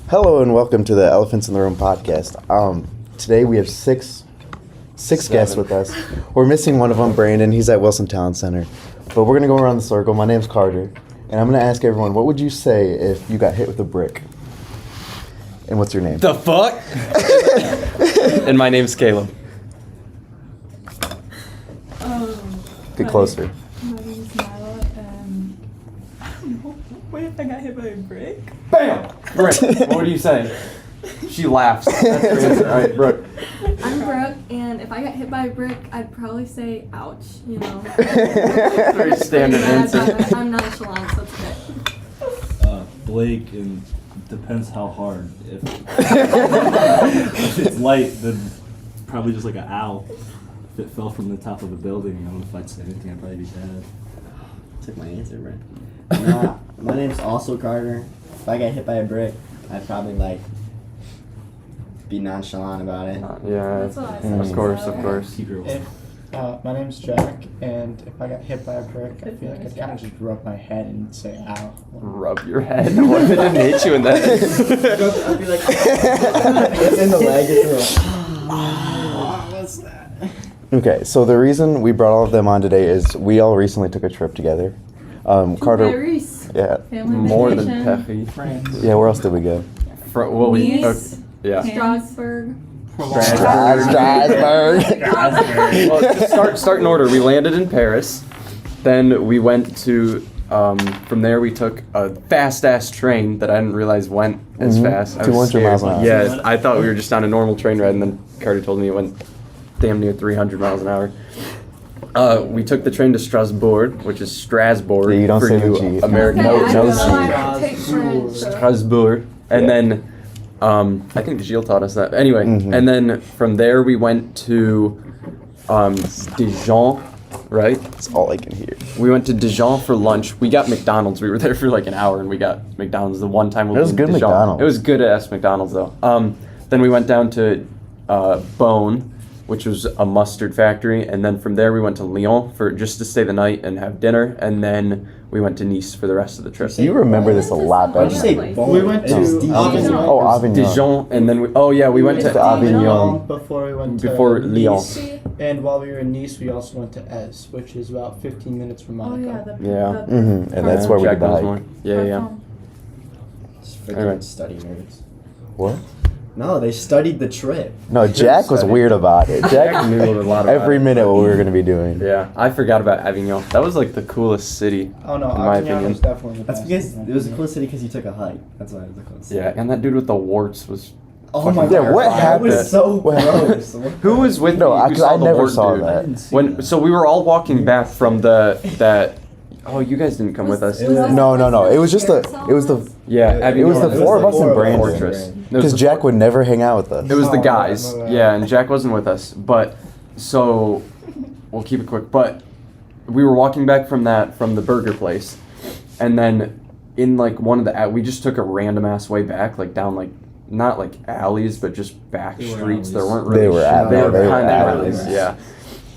Hello and welcome to the Elephants in the Room podcast. Today we have six guests with us. We're missing one of them, Brandon. He's at Wilson Talent Center. But we're going to go around the circle. My name's Carter. And I'm going to ask everyone, what would you say if you got hit with a brick? And what's your name? The fuck? And my name's Caleb. Get closer. My name's Nyla, and I don't know. What if I got hit by a brick? BAM! Brooke, what do you say? She laughs. That's her answer. All right, Brooke. I'm Brooke, and if I got hit by a brick, I'd probably say, ouch, you know. Very standard answer. I'm nonchalant, so it's okay. Blake, and depends how hard. If it's light, then probably just like an owl. If it fell from the top of a building, I don't know if I'd say anything, I'd probably be dead. Took my answer, right? Nah, my name's also Carter. If I got hit by a brick, I'd probably be nonchalant about it. Yeah, That's what I said. of course. Keep your My name's Jack, and if I got hit by a brick, I feel like I'd kind of just rub my head and say, ow. Rub your head. What if it didn't hit you in that? I'd be like, it's in the leg, it's what's that? Okay, so the reason we brought all of them on today is we all recently took a trip together. Carter. Paris. Yeah. Family More than vacation. Peppy. Yeah, where else did we go? Nice. Yeah. Strasbourg. Strasbourg. Well, just start in order. We landed in Paris. Then we went to, from there we took a fast-ass train that I didn't realize went as fast. I was 200 miles an hour. Yeah, I thought we were just on a normal train ride, and then Carter told me it went damn near 300 miles an hour. We took the train to Strasbourg, which is Strasbourg. Yeah, you don't for say the you G. American. No, I no don't G. know, I take French, so- Strasbourg. And then, I think Gilles taught us that. Anyway, and then from there we went to Dijon, right? That's all I can hear. We went to Dijon for lunch. We got McDonald's. We were there for like an hour, and we got McDonald's the one time we It was in good Dijon. McDonald's. It was good ass McDonald's though. Then we went down to Beaune, which was a mustard factory, and then from there we went to Lyon for just to stay the night and have dinner, and then we went to Nice for the rest of the trip. You remember this a lot Why'd you better. say Beaune? We went to Dijon. Oh, Avignon. Dijon, and then we went to Avignon. Before we went to before Lyon. Nice. And while we were in Nice, we also went to Ez, which is about 15 minutes from Oh, Monaco. yeah. Yeah. And that's where we Jack did the knows hike. more. Yeah. Just freaking Alright. study nerds. What? No, they studied the trip. No, Jack was weird about it. Jack knew a lot about every it. minute what we were going to be doing. Yeah, I forgot about Avignon. That was like the coolest city. Oh no, In my Avignon opinion. was definitely the That's best. because it was a cool city because you took a hike. That's why it was a cool city. Yeah, and that dude with the warts was. Oh my Yeah, god. what That happened? was so What gross. Who was with No, me? I- who saw I the never wart saw dude? that. I didn't see When that. so we were all walking back from that. Oh, you guys didn't come with us. No. It was just Yeah, it was the four of us and Brandon. Fortress. It was Because the Jack would never hang out with us. It was the Oh, guys, no, yeah, and Jack wasn't with us. But so we'll keep it quick. But we were walking back from the burger place, and then in like one of the we just took a random ass way back, like down like not like alleys, but just back They were streets. There alleys. weren't really They were they were kind of alleys. alleys, yeah.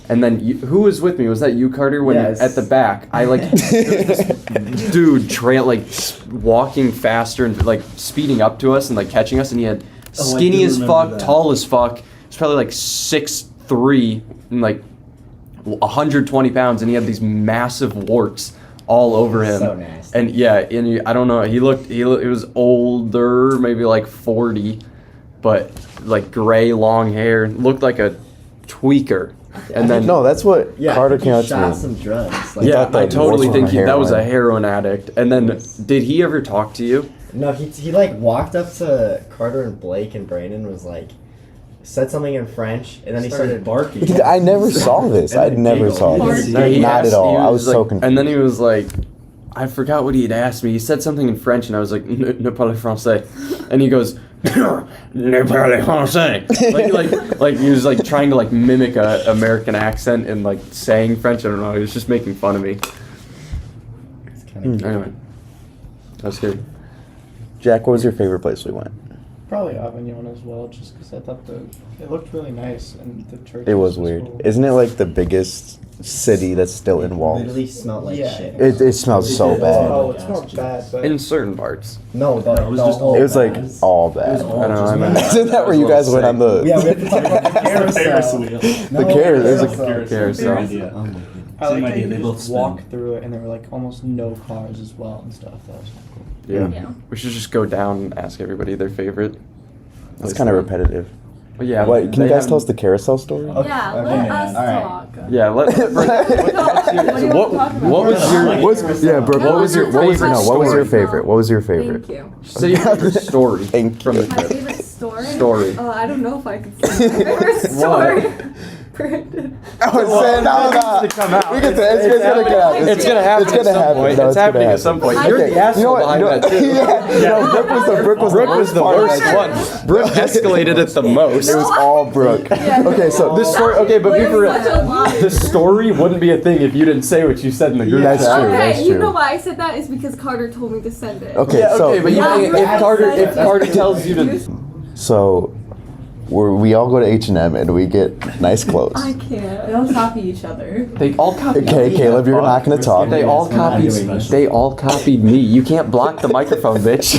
And then who was with me? Was that you, Carter? When Yes. at the back, I like this dude walking faster and like speeding up to us and like catching us, and he had Oh, I skinny do as remember fuck, that. tall as fuck. He's probably like 6'3" and like 120 pounds, and he had these massive warts all over him. So nasty. And yeah, and I don't know. He was older, maybe like 40, but like gray, long hair, looked like a tweaker. And then No, that's what Yeah, Carter he came out shot to me. some drugs. Like, yeah, thought that I totally was think from that was a heroin. heroin addict. And then did he ever talk to you? No, he like walked up to Carter and Blake and Brandon was like said something in French and then he started barking. I never saw this. And I then never giggled. saw You this. didn't see it? He Not asked- at all. he I was so like- confused. And then he was like, I forgot what he had asked me. He said something in French, and I was like, ne parle français. And he goes, ne parle français. Like he was like trying to like mimic a American accent and like saying French. I don't know. He was just making fun of me. It's kinda cute. Anyway, that was good. Jack, what was your favorite place we went? probably Avignon as well, just because I thought it looked really nice and the church. It was weird. Cool. Isn't it like the biggest city that's still in walls? Literally smelled like Yeah. shit. It smells so bad. Oh, it smelled bad, but In certain parts. No, No, it was just whole It was like bad. all It bad. was all I don't know, just I mean- mad. Isn't that where you guys went on the? Yeah, we have to talk about the Ferris carousel. wheel. The carousel, there's a carousel. Same idea. Oh my god. I Same like idea, how they you both just spin. walk through it and there were like almost no cars as well and stuff. That was cool. Yeah. Yeah. We should just go down and ask everybody their favorite. That's kind of repetitive. But yeah. What? Can you they guys have- tell us the carousel story? Okay, Yeah, okay, let us all right. talk. Yeah. What was your? Yeah, Brooke. No, What was your? let's What was talk no? about What was your stories favorite? now. What was your favorite? Thank you. Say your favorite story Thank from you. the My trip. favorite story? Story. I don't know if I could say my favorite story. Brandon. Oh, say it now. to come out. We can say it's gonna get out. It's gonna happen. It's gonna at some happen. point. No, It's it's gonna happening at happen. some point. I- You're Okay, the asshole You know what? behind You know, that too. yeah. No, Brooke was the Brooke was the worst worst part. one. Brooke escalated it the most. It was all Brooke. Okay, so The story. Okay, but be for real. Such a lie. The story wouldn't be a thing if you didn't say what you said in the group That's chat. true. Okay, That's you true. know why I said that is because Carter told me to send it. Okay, Yeah, so okay, but you Yeah, think you're if Carter upset. tells you to. so we all go to H&M and we get nice clothes. I can't. They'll copy each other. They all copied. Okay, me. Caleb, you're not gonna talk. They all copied. Special. They all copied me. You can't block the microphone, bitch.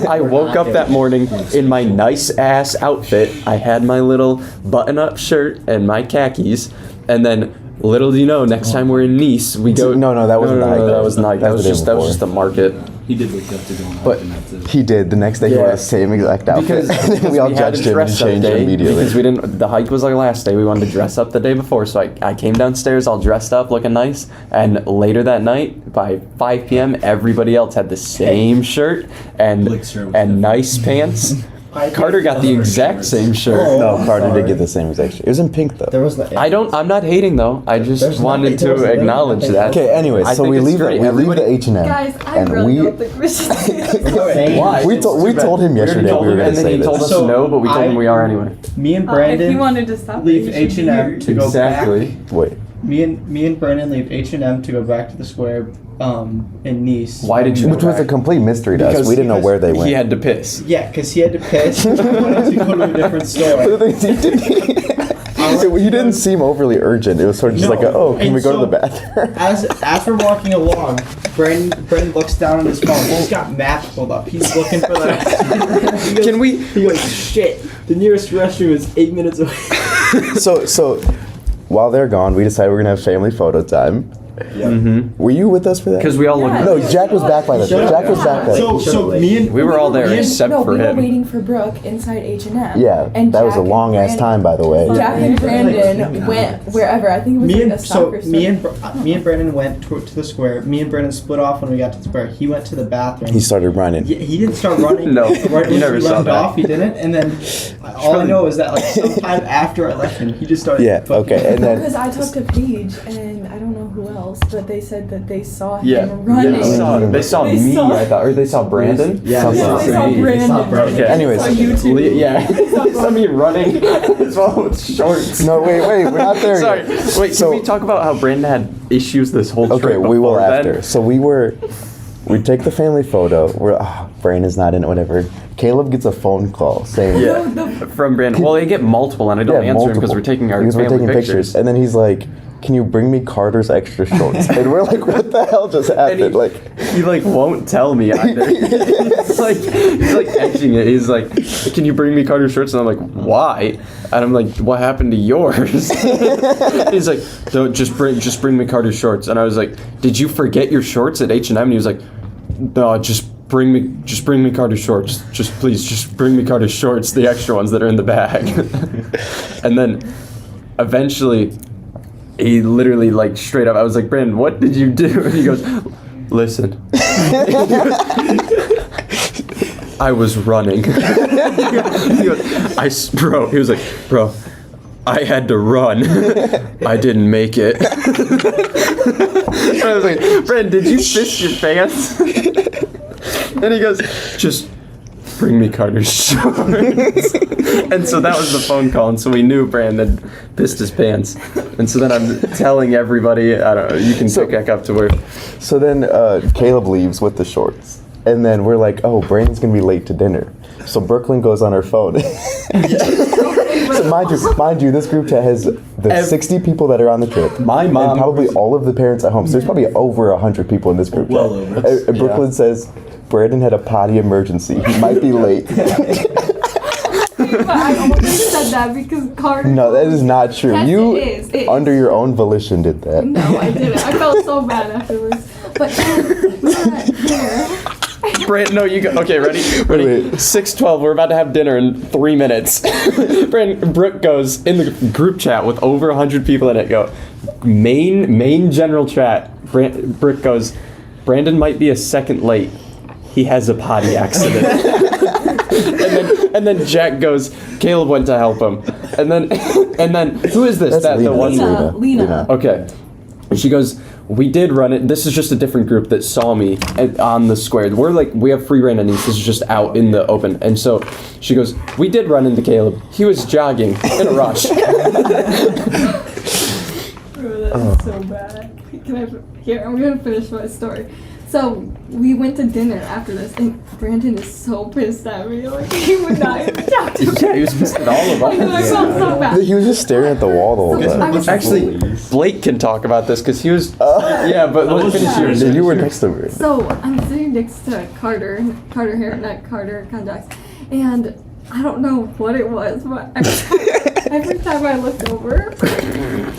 I woke up that morning in my nice ass outfit. I had my little button-up shirt and my khakis, and then little do you know, next time we're in Nice, we go. No, that wasn't the hike. That was Nike. That was the day just that was before. just a market. He did look up to going But hiking that too. He did. The next day he Yeah. wore the same exact outfit. Because we all had to judged him and dress up changed day, immediately. Because we didn't. The hike was our last day. We wanted to dress up the day before, so I came downstairs all dressed up, looking nice. And later that night, by 5 p.m., everybody else had the same shirt and Blake's shirt was different. nice pants. Carter got the exact same shirt. No, Carter did get the same exact shirt. It was in pink though. There was no. I'm not hating though. I just There's wanted nothing- there was to nothing- acknowledge that. Okay, anyways, I so think we it's leave great. the Everybody- H&M Guys, I and really we don't think we should do this. Why? we told him yesterday told we were him, gonna and then say he told this. us So, no, but we told him we are anyway. Me and If he Brandon wanted to stop leave it, he should be H&M here. to go Exactly. back. Wait. Me and Brandon leave H&M to go back to the square in Nice. Why did you- Which was a complete mystery to us. Because- We didn't know where they went. He had to piss. Yeah, because he had to piss. He wanted to go to a different store. He didn't seem overly urgent. It was sort of just No, like, oh, can and we go to so- the bathroom? As we're walking along, Brandon looks down on his phone. He's got maps pulled up. He's looking for that. He goes- Can we? He goes, shit. The nearest restroom is 8 minutes away. So while they're gone, we decided we're gonna have family photo time. Mm-hmm. Were you with us for that? Because we all look. Yeah. No, Jack was back by then. Shut up. Jack was back by then. So me and We were all there except no, for we were him. waiting for Brooke inside H&M. Yeah, and that was a Jack and long ass Brandon- time, by the way. Jack and Brandon went wherever. I think it was me like and a so soccer me and store. me and Brandon went to the square. Me and Brandon split off when we got to the square. He went to the bathroom. He started running. Yeah, he didn't start running. No, right you when never we saw left that. off. He didn't, and then all I know is that like sometime after I left him, he just started. Yeah, fucking- okay, and then Because I talked to Paige and I don't know who else, but they said that they saw him Yeah. running. They saw They me. saw- I thought, or they saw Brandon. Yeah, Something Yeah, like they that. saw They Brandon. saw Brandon. Okay. Anyways. They saw you too. Yeah, they saw me running as well with shorts. No, wait, we're not there Sorry. yet. Wait, So- can we talk about how Brandon had issues this whole trip? Okay, we will before then? after. So we take the family photo. Brandon's not in it, whatever. Caleb gets a phone call saying, Yeah, from Brandon. Well, they get multiple, and I don't answer him because multiple. we're taking our Because we're family taking pictures. And then he's like, can you bring me Carter's extra shorts? And we're like, what the hell just happened? He won't tell me either. he's like edging it. He's like, can you bring me Carter's shorts? And I'm like, why? And I'm like, what happened to yours? He's like, don't just bring me Carter's shorts. And I was like, did you forget your shorts at H&M? And he was like, no, just bring me Carter's shorts. Just bring me Carter's shorts, the extra ones that are in the bag. And then eventually he literally straight up, I was like, Brandon, what did you do? And he goes, listen. I was running. He goes, bro, he was like, bro, I had to run. I didn't make it. And I was like, Brandon, did you piss your pants? And he goes, just bring me Carter's shorts. And so that was the phone call, and so we knew Brandon pissed his pants. And so then I'm telling everybody, I don't know, you can pick back up to where. So then Caleb leaves with the shorts. And then we're like, oh, Brandon's gonna be late to dinner. So Brooklyn goes on her phone. So mind you, this group chat has the 60 people that are on the trip. My mom and probably all of the parents at home. So there's probably over 100 people in this group Well chat. over. And Brooklyn says, Brandon had a potty emergency. He might be late. But I only said that because Carter. No, that is not true. Yes, You, it is. It is. under your own volition, did that. No, I didn't. I felt so bad afterwards. But we were at dinner. Brandon, no, you go. Okay, ready? Wait. 6:12. We're about to have dinner in 3 minutes. Brooke goes in the group chat with over 100 people in it. Go, main general chat. Brooke goes, Brandon might be a second late. He has a potty accident. and then Jack goes, Caleb went to help him. And then who is this? That's the one. Lena. Okay. And she goes, we did run it. This is just a different group that saw me on the square. We have free reign on these. This is just out in the open. And so she goes, we did run into Caleb. He was jogging in a rush. That's so bad. I'm gonna finish my story. So we went to dinner after this, and Brandon is so pissed at me. Like he would not even talk to me. Yeah, he was pissed at all of us. I felt so bad. He was just staring at the wall the whole So I time. was Actually, Blake can talk about this because he was. Yeah, but let's finish yours. You were next to her. So I'm sitting next to Carter here, not Carter Conjax, and I don't know what it was, but every time I looked over,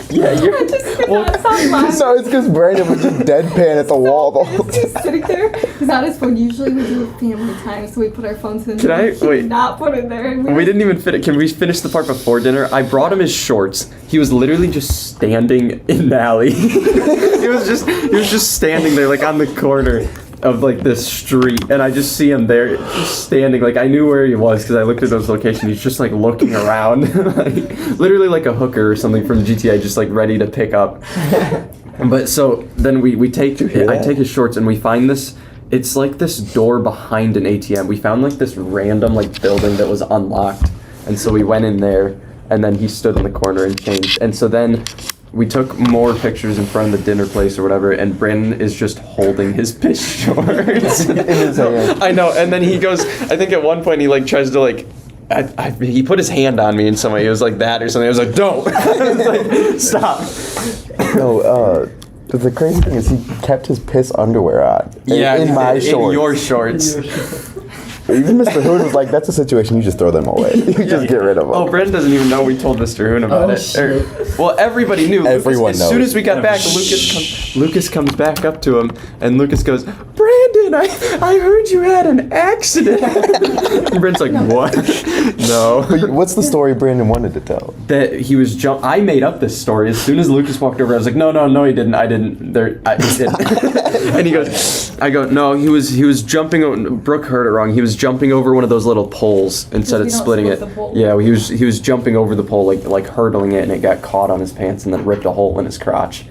Yeah, I just could not stop laughing. So it's because Brandon was just deadpan at the wall the whole He's time. sitting there. He's on his phone. Usually we do family time, so we put our phones in. Can I- He wait. did not put it there. And We didn't even fit it. Can we finish the part before dinner? I brought him his shorts. He was literally just standing in the alley. he was just standing there like on the corner of like this street, and I just see him there just standing. Like I knew where he was because I looked at those locations. He's just like looking around, like, literally like a hooker or something from GTA, just like ready to pick up. But so then I take his shorts and we find this. It's like this door behind an ATM. We found like this random like building that was unlocked, and so we went in there, and then he stood in the corner and changed. And so then we took more pictures in front of the dinner place or whatever, and Brandon is just holding his piss shorts In his hand. I know, and then he goes. I think at one point he like tries to like. He put his hand on me in some way. He was like that or something. I was like, don't. I was like, stop. No, but the crazy thing is he kept his piss underwear on. In my shorts. In your shorts. Even Mr. Hoon was like, that's a situation, you just throw them away. You just get rid of them. Oh, Brandon doesn't even know we told Mr. Hoon about it. Well, everybody knew. Everyone As soon knows. as we got back, Lucas comes back up to him, and Lucas goes, Brandon, I heard you had an accident. And Brandon's like, what? No. But what's the story Brandon wanted to tell? That he was I made up this story. As soon as Lucas walked over, I was like, no, he didn't. I didn't. He didn't. And he goes, I go, no, he was jumping. Brooke heard it wrong. He was jumping over one of those little poles instead of we don't splitting it. split the pole. Yeah, he was jumping over the pole like hurdling it, and it got caught on his pants and then ripped a hole in his crotch.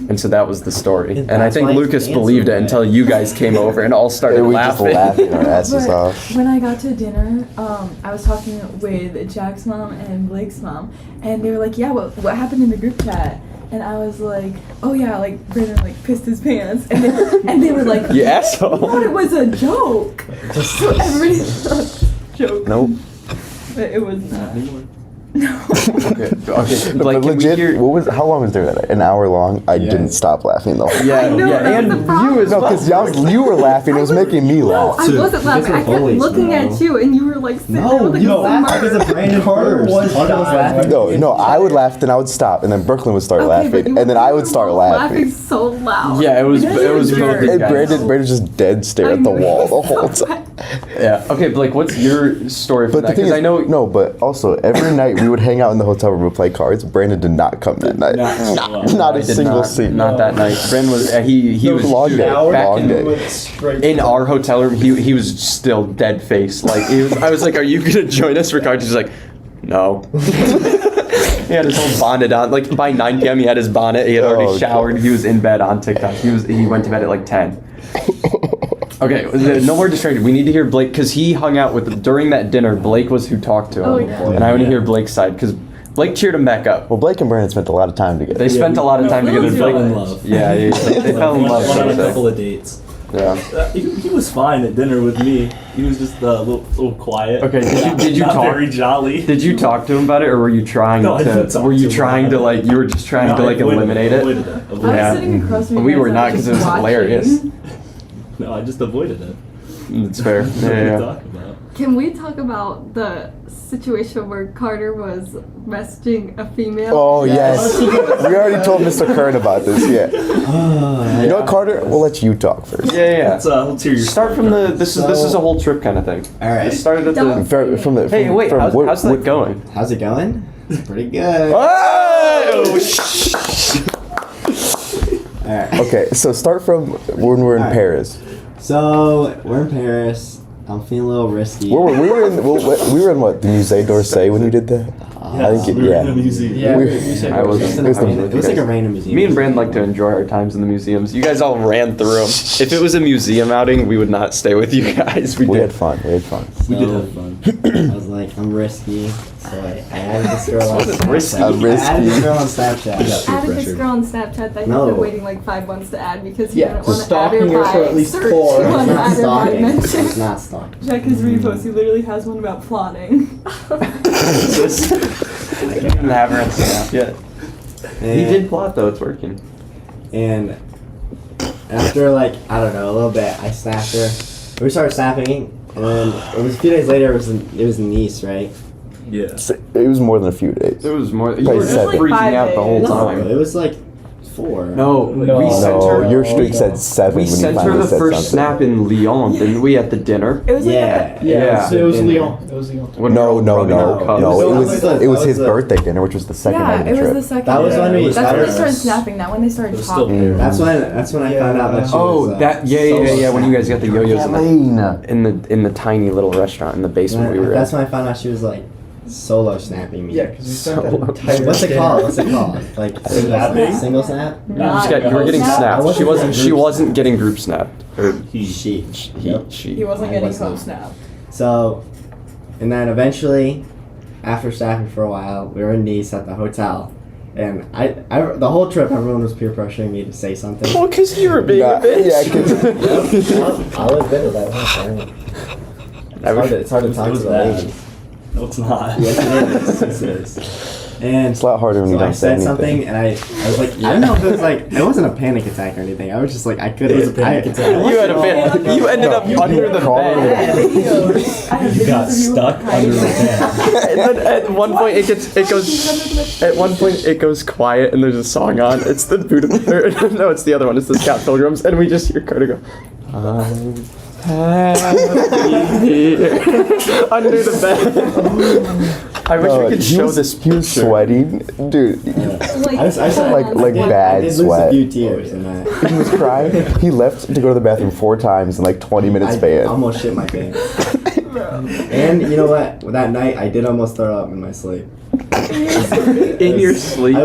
And so that was the story. And I That's think why his Lucas pants believed were it until wet. you guys came over and all started We just laughing. laughing our asses But off. when I got to dinner, I was talking with Jack's mom and Blake's mom, and they were like, "Yeah, what happened in the group chat?" And I was like, "Oh yeah, like Brandon like pissed his pants," and they were like, You asshole. "I thought it was a joke." So everybody thought it was a joke. Nope. But it was not. Okay, But Blake, can we legit, hear? how long was there that? An hour long? I Yeah. didn't stop laughing the whole time. Yeah, I know, yeah, that's and the problem. you as No, well. because you were laughing. It was making me No, laugh. I wasn't laughing. I kept bullies, looking bro. at you, and you were like sitting there No, with you like don't laugh because murder. of Brandon Carter first. was Carter was dying. laughing. No, I would laugh, then I would stop, and then Brooklyn would start Okay, but laughing, you and then I would were start laughing laughing. so loud. Yeah, it was both of you And guys. Brandon just dead stare at the wall the whole time. Yeah. Okay, Blake, what's your story for But the that? thing Because is, I know. no, but also every night we would hang out in the hotel room and play cards. Brandon did not come that night. Not show up. Not I a did single not, scene. Not that night. Brandon was he was long dude, day, back long in, day. in our hotel room. He was still dead faced. Like I was like, "Are you gonna join us for cards?" He's like, "No." He had his whole bonnet on. Like by 9 p.m. he had his bonnet. He had already Oh, showered. He was in bed on TikTok. He went to bed at like 10. Okay, no more distracted. We need to hear Blake because he hung out with during that dinner. Blake was who talked to him, Oh, yeah. and I want to hear Blake's side because Blake cheered him back up. Well, Blake and Brandon spent a lot of time together. They spent a lot of time together. We Blake, fell in love. yeah, they fell in love. Went so on to a say. couple of dates. Yeah. He was fine at dinner with me. He was just a little quiet. Okay, did you Not talk? very jolly. Did you talk to him about it, or were you trying No, I didn't to? talk Were you to him trying about to it. like? You were just trying to No, I like avoided eliminate it. Avoided it. I Avoided was Yeah. sitting across from you. We were guys, not, I was 'cause it was just hilarious. watching. it. No, I just avoided it. It's fair. Nothing to Yeah. talk about. Can we talk about the situation where Carter was messaging a female? Oh yes, we already told Mr. Kern about this. Yeah. You know what, Carter? We'll let you talk first. Yeah. Let's hear your Start from the. This is a whole trip kind of thing. All right. It started at Don't- the. From the. Hey, wait. from How's, what- how's that what- going? How's it going? Pretty good. Oh! All right. Okay, so start from when we're in Alright. Paris. So we're in Paris. I'm feeling a little risky. We were in what, the Musée d'Orsay when you did that? I think we were in a yeah. museum. Yeah, We- you said I was- It was, It was the- it was like a random museum. Me and Brand like to enjoy our times in the museums. You guys all ran through them. If it was a museum outing, we would not stay with you guys. We did. had fun. We had fun. We did have fun. I was like, I'm risky. So I added this girl on Risky? Snapchat. I'm risky. I added this girl on Snapchat. Added this girl on Snapchat that he's No. been waiting like 5 months to add because he Yeah, didn't want to add stalking her her by for at least search. 4. He It's wanted to not add her by stalking. It's mention. not stalking. Check his repost. He literally has one about plotting. I didn't even have her on Snap yet. He And- did plot though. It's working. And after like, I don't know, a little bit, I snapped her. We started snapping, and then it was a few days later. It was Nice, right? Yeah. It was more than a few days. It was more. You Probably were just seven. freaking Like out the whole 5 No, time. it was like 4. No, No. we sent No, her. your streak said 7 We when you sent her finally the said first something. snap in Lyon, didn't we? At the dinner. It was like Yeah. Yeah. So it was Dinner. Lyon. It was Lyon. When No, we were no, rubbing no, our cups. no. It That was was his the- birthday dinner, which was the second yeah, night of it the was trip. the second. That was day. when we That's when they started- started snapping. That when they started It was still talking. That's when I found out that she Oh, was. that yeah. When you guys got the yo-yos Helena. in the tiny little restaurant in the basement we were That's at. when I found out she was like solo snapping me. Yeah, because we spent that So- entire What's it dinner- called? What's it called? Like Snapping? single snap? You were getting Snap? snapped. I wasn't She group wasn't snapped. getting group snapped. Or She. he, Yep. she. He wasn't I getting was not. close snap. So, and then eventually, after snapping for a while, we were in Nice at the hotel. And I the whole trip, everyone was peer pressuring me to say something. Well, because you were being Nah, a bitch. yeah, 'cause- I was bitter that whole time. It's hard to It talk was to the bad. ladies. No, it's not. Yes, it is. Yes, it is. And It's a lot harder when you so I don't say said anything. something, and I was like, I don't know if it was like, it wasn't a panic attack or anything. I was just like, I couldn't. It was a panic attack. You had a bit. You ended up under the crawled bed. You got stuck under the bed. And then at one point it goes. At one point it goes quiet and there's a song on. It's the Buddha. No, it's the other one. It's the Scott Pilgrims, and we just hear Carter go. I'm happy here." Under the bed. I wish we could show this He was picture. sweating, dude. Like, I said, like I bad did sweat. lose a few tears in that. He was crying. He left to go to the bathroom 4 times in like 20 minutes I span. almost shit my pants. And you know what? That night, I did almost throw up in my sleep. In your sleep. I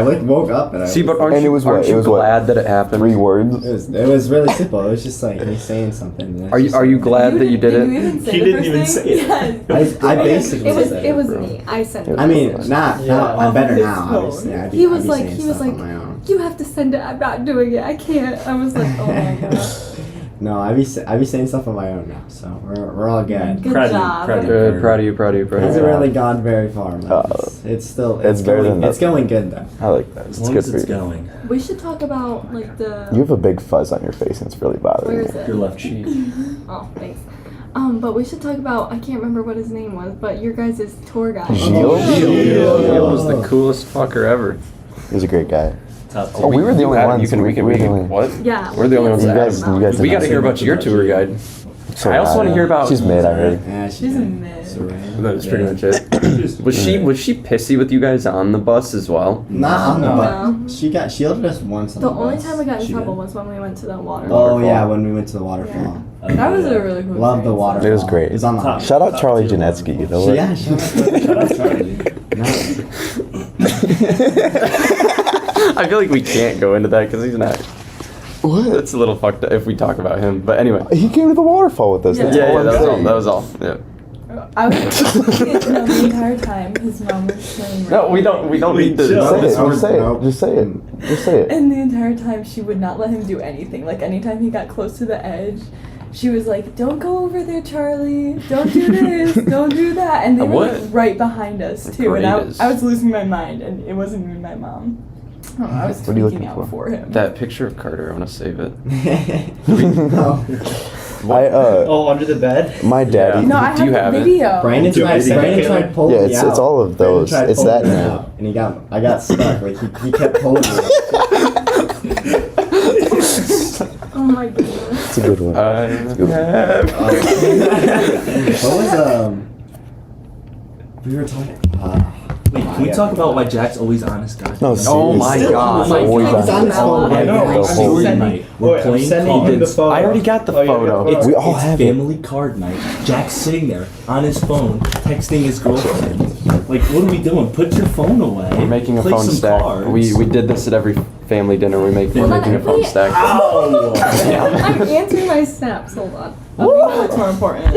like woke up and I See, but aren't And you, it was aren't what? you It was what? glad that it happened? 3 words. it was really simple. It was just like me saying something. and it's Are you just- are you glad that you did you it? even say He the didn't first even thing? say it. Yes. I basically said it was bro. me. I sent it. I mean, now Yeah. I'm better His now. phone. Obviously, I'd be, He was I'd be like- saying he was stuff like- on my own. You have to send it. I'm not doing it. I can't. I was like, oh my god. No, I'd be saying stuff on my own now. So we're all good. Good Proud of you, job. proud of you. Good, proud of you, proud of you, It proud of hasn't you. really gone very far. Man. It's still it's better going, than it's nothing. going good though. I like that. As It's long good as for it's you. going. We should talk about like the. You have a big fuzz on your face and it's really bothering Where me. is it? Your left cheek. Oh, thanks. But we should talk about. I can't remember what his name was, but your guys' tour guide. Gilles? Gilles was the coolest fucker ever. He was a great guy. Top Oh, we were the only ones. You can, we can, we were we the can, only- what? Yeah. We're the only ones You that guys- have. you guys We did got to not hear say about your tour guide. So I also want to bad. hear about. She's mid, I heard. Yeah, She's a mid. That's pretty much it. Was she pissy with you guys on the bus as well? Not on the No. bus. She yelled at us once on The the only bus. time we got in She trouble did. was when we went to the water. Oh yeah, when we went to the waterfall. That was a really cool Love the experience. waterfall. It was great. It was on the Top. Shout out Charlie Janetsky. You know what? Yeah, Shout out Charlie. I feel like we can't go into that because he's not. What? It's a little fucked up if we talk about him. But anyway. He came to the waterfall with us. Yeah, That's all I'm that was all. saying. That was all. Yeah. I was no, the entire time his mom was playing. No, we don't need to. chill. Say it, No, just say no. it. Just say it. Just say it. And the entire time she would not let him do anything. Like anytime he got close to the edge, she was like, "Don't go over there, Charlie. Don't do this. Don't do that." And they were like What? right behind us too. And Greatest. I was losing my mind, and it wasn't even my mom. Oh, I was What are you freaking looking out for him. That picture of Carter, I want to save it. No. Oh, under the bed? My daddy. No, I Do you have have the it? video. Brandon Do it. tried pulling Yeah, me it's out. all of Brandon those. tried It's pulling that me now. out, and I got stuck. Like he kept pulling me. Oh my goodness. It's a good one. What was we were talking. Wait, can we talk about why Jack's always on his guy? No, Oh my seriously. God. It's always He's on his phone. I know. The whole- Story night. We're I'm playing sending cards. you the photo. I already got the Oh, you got photo. the It's, We all it's have it. family card night. Jack's sitting there on his phone, texting his girlfriend. Like, what are we doing? Put your phone away. We're making a Play phone some stack. cards. We did this at every family dinner. We're Hold making a on, phone wait. stack. Ow! I'm answering my snaps. Hold on. What's more important?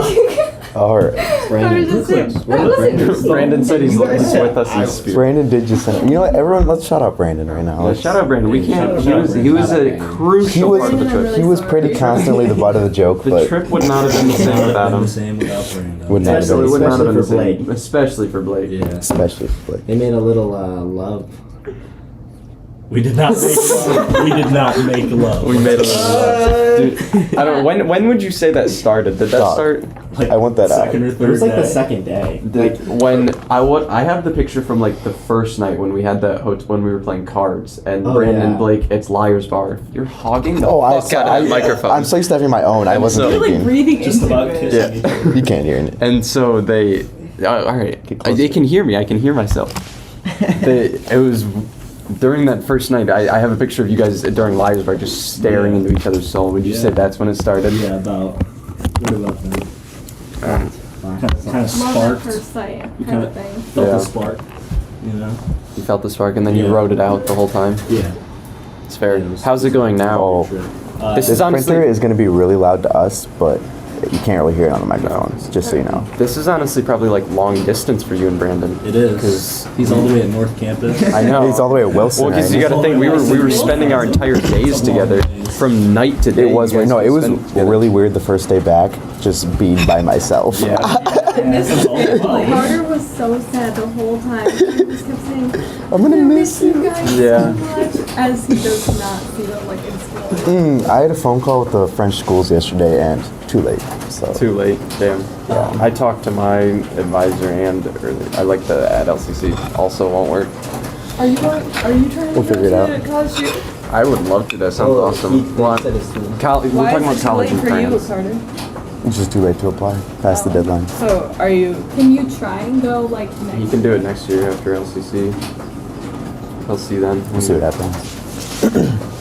All right. Brandon. Listen. Brandon said he's with us in spirit. Brandon did just send. You know what? Everyone, let's shout out Brandon right now. Yeah, shout out Brandon. We can't. He was a crucial He was part of the trip. he was pretty constantly the butt of the joke, The but trip would not have been the same without the him. same without Brandon. Would not have Especially been. would not have been the Especially for same. Blake. Especially for Blake. Yeah. Especially like. They made a little love. We did not make love. We did not make love. We made a little love. Dude, I don't. When would you say that started? Did that Stop. start? Like, I want that out. second or It third was like the day. second day. When I have the picture from like the first night when we had that when we were playing cards and Oh, Brandon yeah. and Blake, it's Liar's Bar. You're hogging the Oh, fuck out of that microphone. I'm so used to having my own. I wasn't You're like thinking. breathing Just into about it. kissing. Yeah. You can't hear it. And so they, all right, Get closer. they can hear me. I can hear myself. It was during that first night. I have a picture of you guys during Liar's Bar just staring Yeah. into each other's soul. Would you Yeah. say that's when it started? Yeah, about. What about that? Kind of Love at sparked. first sight You kind kind of thing. Felt Yeah. the spark. You know. You felt the spark, and then you Yeah. wrote it out the whole time. Yeah. It's fair. Yeah, it was- How's it going now? Oh. This This is honestly- printer is going to be really loud to us, but you can't really hear it on the microphones. Just so you know. This is honestly probably like long distance for you and Brandon. It is. 'Cause- He's all the way at North Campus. I know. He's all the way at Wilson. Well, because right? you got to think we were spending our entire days together from night to day. It was You guys no, it could was spend together. really weird the first day back, just being by myself. Yeah. Carter was so sad the whole time. He just kept saying, I'm gonna miss you you. guys Yeah. so much. As he does not see them like in school. I had a phone call with the French schools yesterday, and too late. So Too late. Damn. I talked to my advisor and I like the at LCC. Also won't work. Are you trying We'll to figure it go out. to college too? I would love to. That sounds awesome. Well, we're talking Why about is it too college late in for you, France. Carter? it's just too late to apply. Past the deadline. So, are you? Can you try and go like next You can do it next year after LCC. I'll see then. We'll see what happens.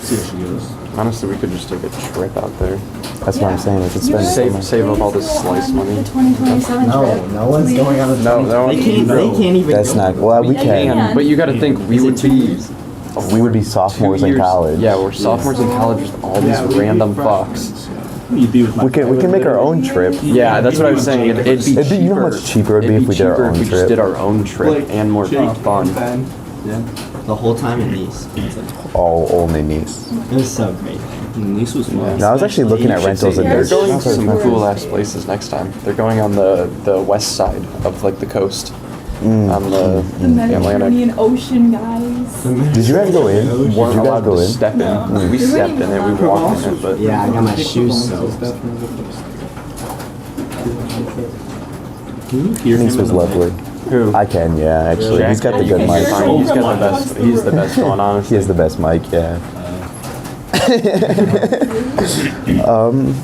See how she goes. Honestly, we could just take a trip out there. That's what I'm saying. We could You spend guys Save- some save up all this please go slice on money. The 2027 No, trip. no one's Please. going on a No, no They one- can't. no. They can't even. That's go. not. Well, we Yeah, can. yeah. But you got to think we Is it would 2 be years? We would be sophomores 2 in years. college. Yeah, we're sophomores in college with all these random fucks. You'd be with my We can make our own trip. Yeah, that's what I was saying. It'd be It'd be, you know how much cheaper it'd be if we did our cheaper own if we just trip? did our own trip and more fun. Yeah. The whole time in Nice. All only Nice. It was so great. Nice was fun. No, I was actually looking at rentals and They're there's going to some nothing. cool ass places next time. They're going on the west side of like the coast, on the The Mediterranean Ocean, guys. Did you guys go in? Did you Weren't guys allowed go to in? step in. No. We stepped in it. We walked in it, but Yeah, I got my shoes soaked. Can you hear Nice him was in the lovely. who? I can, yeah, actually. He's got the good He's mic. fine. He's got the best. He's the best one, He honestly. has the best mic, yeah.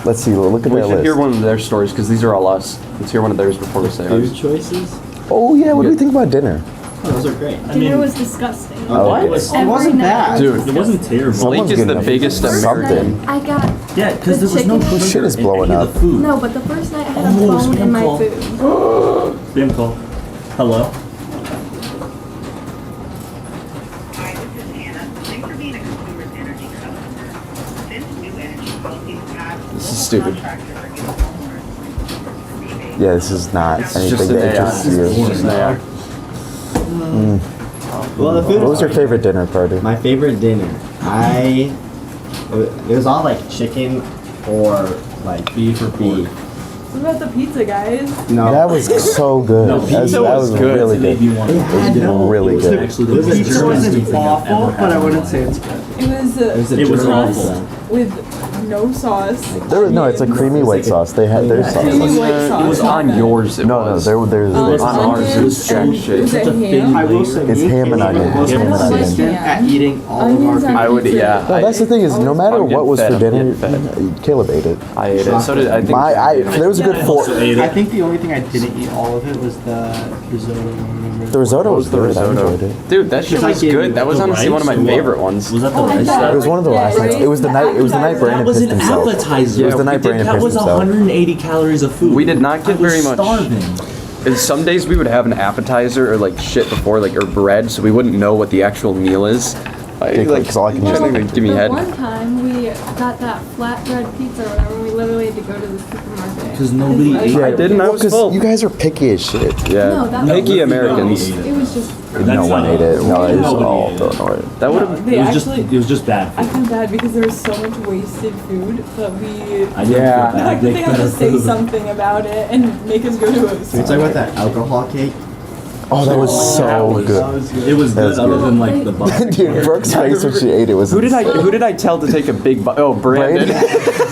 Let's see. Look at We that should hear list. one of their stories because these are all us. Let's hear one of theirs before we say Food ours. choices? Oh yeah, what do we think about dinner? Oh, those are great. Dinner was disgusting. Oh, It okay. was- Every it wasn't night. bad. Dude, It wasn't terrible. Someone's Blake is good the enough. biggest Something. American. I got Yeah, because there was no chicken. sugar Shit is in blowing any of up. the food. no, but the first night I had a Oh, phone in spam my call. food. Spam call. Hello? Hi, this is Hannah. Thanks for being a Consumers Energy customer. Since new energy policies passed, This is local stupid. contractors are giving homeowners rebates Yeah, this is not It's anything just an that AI. interests It's you. just an AI. Well, the food. What was your favorite dinner party? My favorite dinner. It was all like chicken or like Beef or beef. What about the pizza, guys? No, That was so good. No, That pizza that was was good. really It made good. me want It had no- Really It was good. actually the It was a most Pizza German disgusting wasn't thing I've awful, ever but I had. wouldn't say it's good. It was It was a It was German awful. pizza. with no sauce. There was, no, it's a creamy white sauce. They had their sauce. Creamy white sauce. It was not on bad. yours. It No, no, was. there's Oh, was it's on ours. It was jack onions. shit. Was it Such a thin ham? I will say, It's me and ham and Caleb onion. was Ham and onion. consistent at eating all of our Onions on I would, pizza. yeah. No, that's the thing is, no matter I'm what was getting for fed, I'm dinner, getting Caleb ate it. I ate it. So did I think. There was a good I four. also ate I it. think the only thing I didn't eat all of it was the risotto. The risotto What was was the good. I risotto? enjoyed it. Dude, that shit Because I was gave good. you That was the honestly one of my rice or what? favorite ones. Was that the Oh, I rice? thought- It was one of the last Yeah, nights. It was the night. It was the night appetizer. Brandon That was pissed an himself. appetizer. It was the night we did- Brandon That pissed was himself. 180 calories of food. We did not get I was very much. starving. And some days we would have an appetizer or like shit before, like or bread, so we wouldn't know what the actual meal is. Because all I can trying to give me the head. one time we got that flatbread pizza or whatever, we literally had to go to the supermarket. 'Cause nobody ate I didn't. I Well, was 'cause full. you guys are picky as shit. Yeah, No, that picky was- Americans. It was just. No one ate it. No, it was Nobody all ate it. Illinois. That would No, have. they It was just. actually. It was just bad. I Food. feel bad because there was so much wasted food that we. I didn't Yeah. feel bad. Like, they Make have to better say food. something about it and make us go to a. Can we talk about that alcohol cake? Oh, that was That so was- good. It was That good, was other good. than like the butter. Dude, Brooke's face when she ate it was. Who did I tell to take a big bite? Oh, Brandon.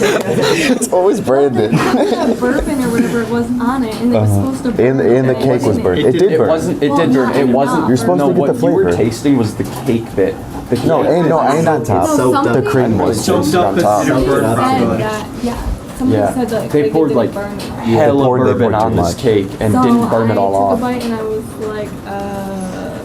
It's always Brandon. It had bourbon or whatever it was on it, and it was supposed to burn. And the it cake was wasn't. burnt. It It did It burn. wasn't. It Well, did burn. not It wasn't. enough. You're supposed no, to get what the you were flavor. tasting was the cake bit. The cake No, ain't no, ain't on top. No, Soaked up. The somebody cream was Soaked just up on with top. syrup. Somebody Soaked up. said that, yeah. Somebody Yeah. said that They like, poured, it like, didn't burn it. Hella poured bourbon too on this much. cake and So didn't burn it all I off. took a bite and I was like,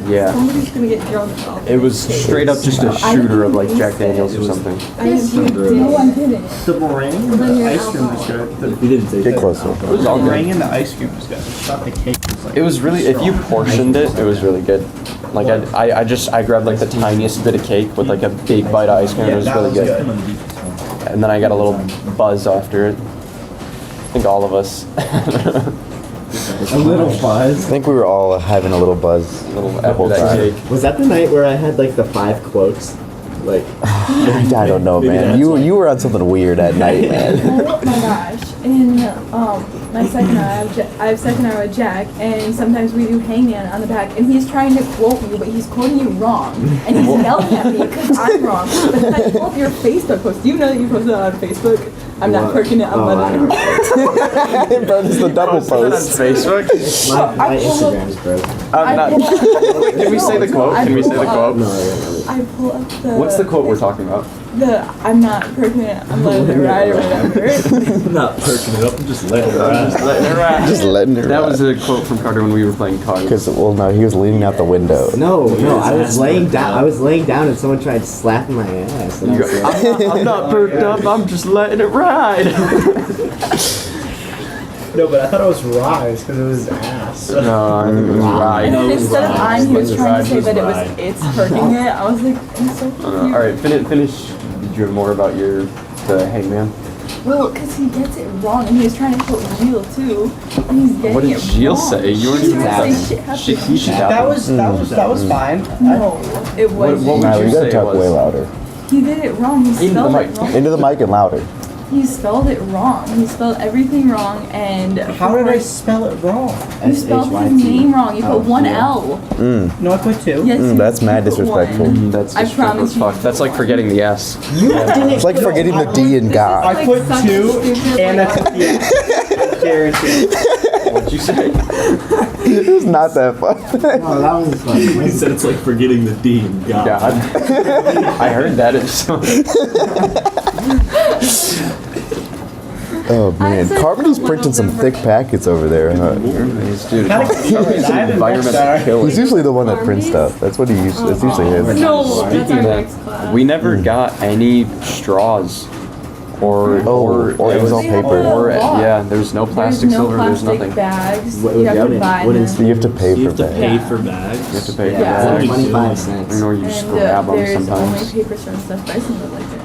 Yeah. somebody's gonna get drunk. off It was straight up just a I shooter of didn't like taste Jack it. Daniels It or was- something. I didn't. No, I didn't. The meringue, Well, then the you're ice cream was alcohol. good. We didn't taste Get it. closer. It was The all meringue good. and the ice cream was good. I thought the cake was like. It was really, if you portioned it, it was really good. Like I grabbed like the tiniest bit of cake with like a big bite of ice cream. Yeah, It was that really was good. good. And then I got a little buzz after it. I think all of us. A little I fuzz. think we were all having a little buzz. Little the whole after that time. cake. Was that the night where I had like the 5 quotes? Like, I don't know, Maybe man. that's why. You were on something weird at night, man. Oh my gosh! In my second hour, I have second hour with Jack, and sometimes we do hangman on the back, and he's trying to quote you, but he's quoting you wrong, and he's yelling at me because I'm wrong. But then I pull up your Facebook post. Do you know that you posted that on Facebook? I'm not What? perking it. I'm Oh, letting it. Bro, this is the double Posted it on post. Facebook. my I pull up- Instagram is broken. I'm not. Can we say the quote? Can we say the quote? No, I I pull up the. What's the quote we're talking about? The I'm not perking it. I'm letting it ride or whatever. I'm not perking it up. I'm just letting it ride. Just letting it That ride. was a quote from Carter when we were playing cards. Because, well, no, he was leaning out the window. No, I his was ass laying perked down. up. I was laying down and someone tried slapping my ass. And I was like, I'm not perked up. I'm just letting it ride. No, but I thought it was rise because it was ass. No, I think it was And ride. then instead of I'm, he was Ride. trying to say that it was Ride. it's perking it. I was like, I'm so confused. All right, finish. Did you have more about the hangman? Well, because he gets it wrong, and he was trying to quote Gilles too, and he's getting What did it Gilles wrong. say? You weren't He even was happy. saying shit happened. Shit That was fine. No, it What was. would Nah, you you gotta say talk was? way louder. He did it wrong. He Into the spelled mic. it wrong. Into the mic and louder. He spelled it wrong. He spelled everything wrong, and How did I spell it wrong? You spelled his SHYT. name wrong. You put one yeah. L. No, I put 2. Yes, you- That's mad you put disrespectful. one. That's I disrespectful promise as you fuck. you That's put like one. forgetting the S. It's like forgetting the D in God. I put such a 2 stupid, and I like- took the I guarantee. What'd you say? It was not that fun. Oh, that was funny. He said it's like forgetting the D in God. God. I heard that. It's Oh man, said Carbody's a printing little some thick different. packets over there, huh? dude. Kinda Carter's confused. I an haven't environmental sorry. killer. He's usually the one that prints stuff. That's what he usually. It's usually his. No, that's our Speaking next of, class. we never got any straws or Or it was all They have paper. a or lot. yeah. There's no plastic There's no silver. There's plastic nothing. bags. What You was have the to other- buy what them. is- You have to pay You for have to that. pay Yeah. for bags. You have to pay for Yeah. bags. 25 cents. Or you just And grab them there's only sometimes. paper store and stuff, but I still don't like it.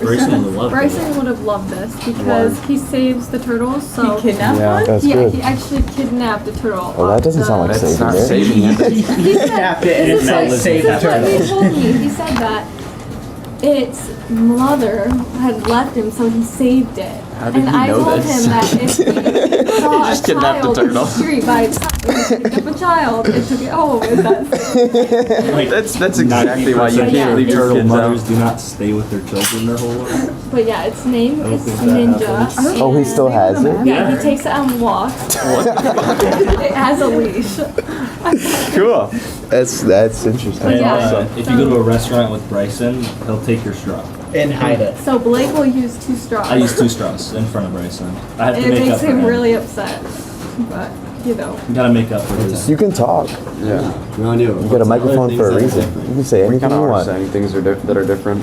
Bryson would love Bryson would have loved this because he saves the turtles. So He kidnapped Yeah. one? That's yeah, good. he actually kidnapped a turtle. Well, that off doesn't sound like the- That's saving not it. saving it. He said, Kidnapped it and this it's is not what- saving this is what turtle. he told me. He said that its mother had left him, so he saved it. How did and he I know told this? him that if he saw Just a kidnapped a child in the turtle. street by itself, he picked up a child and took it home. And that's Like, That's exactly why you 90% can't of leave your turtle kids mothers out. do not stay with their children their whole life. But yeah, its name I don't is think that Ninja. happens. Oh, he still has it? Yeah, he takes it on walks. It has a leash. Cool. That's interesting. And, Yeah. if you go to a restaurant with Bryson, he'll take your straw. And hide it. So Blake will use 2 straws. I use 2 straws in front of Bryson. I have And to it make up makes for him him. really upset. But, you know. You gotta make up for his. You can talk. Yeah. No, I knew. You got a microphone for a reason. You can say We anything kind of you are want. saying things that are different.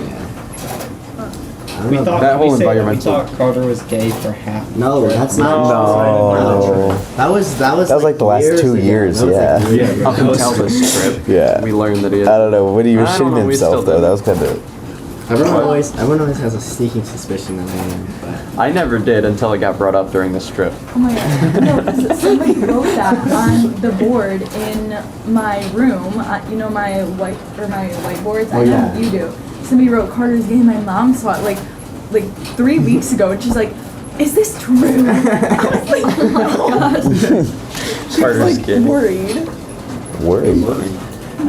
We thought That whole we said that we environmental- thought Carter was gay for half. No, that's not. No. That was like the last 2 years, That was yeah. like years ago. Up until this trip, Yeah. we learned that he is. I don't know. When he was I don't shitting know, we himself, still though, do. that was kind of. Everyone always has a sneaking suspicion that I am, but I never did until it got brought up during this trip. Oh my god. No, 'cause somebody wrote that on the board in my room. You know my whiteboards? I know yeah. you do. Somebody wrote Carter's gay. My mom saw it like 3 weeks ago, and she's like, "Is this true?" I was like, "Oh my gosh." She was Carter's like gay. worried. Worried.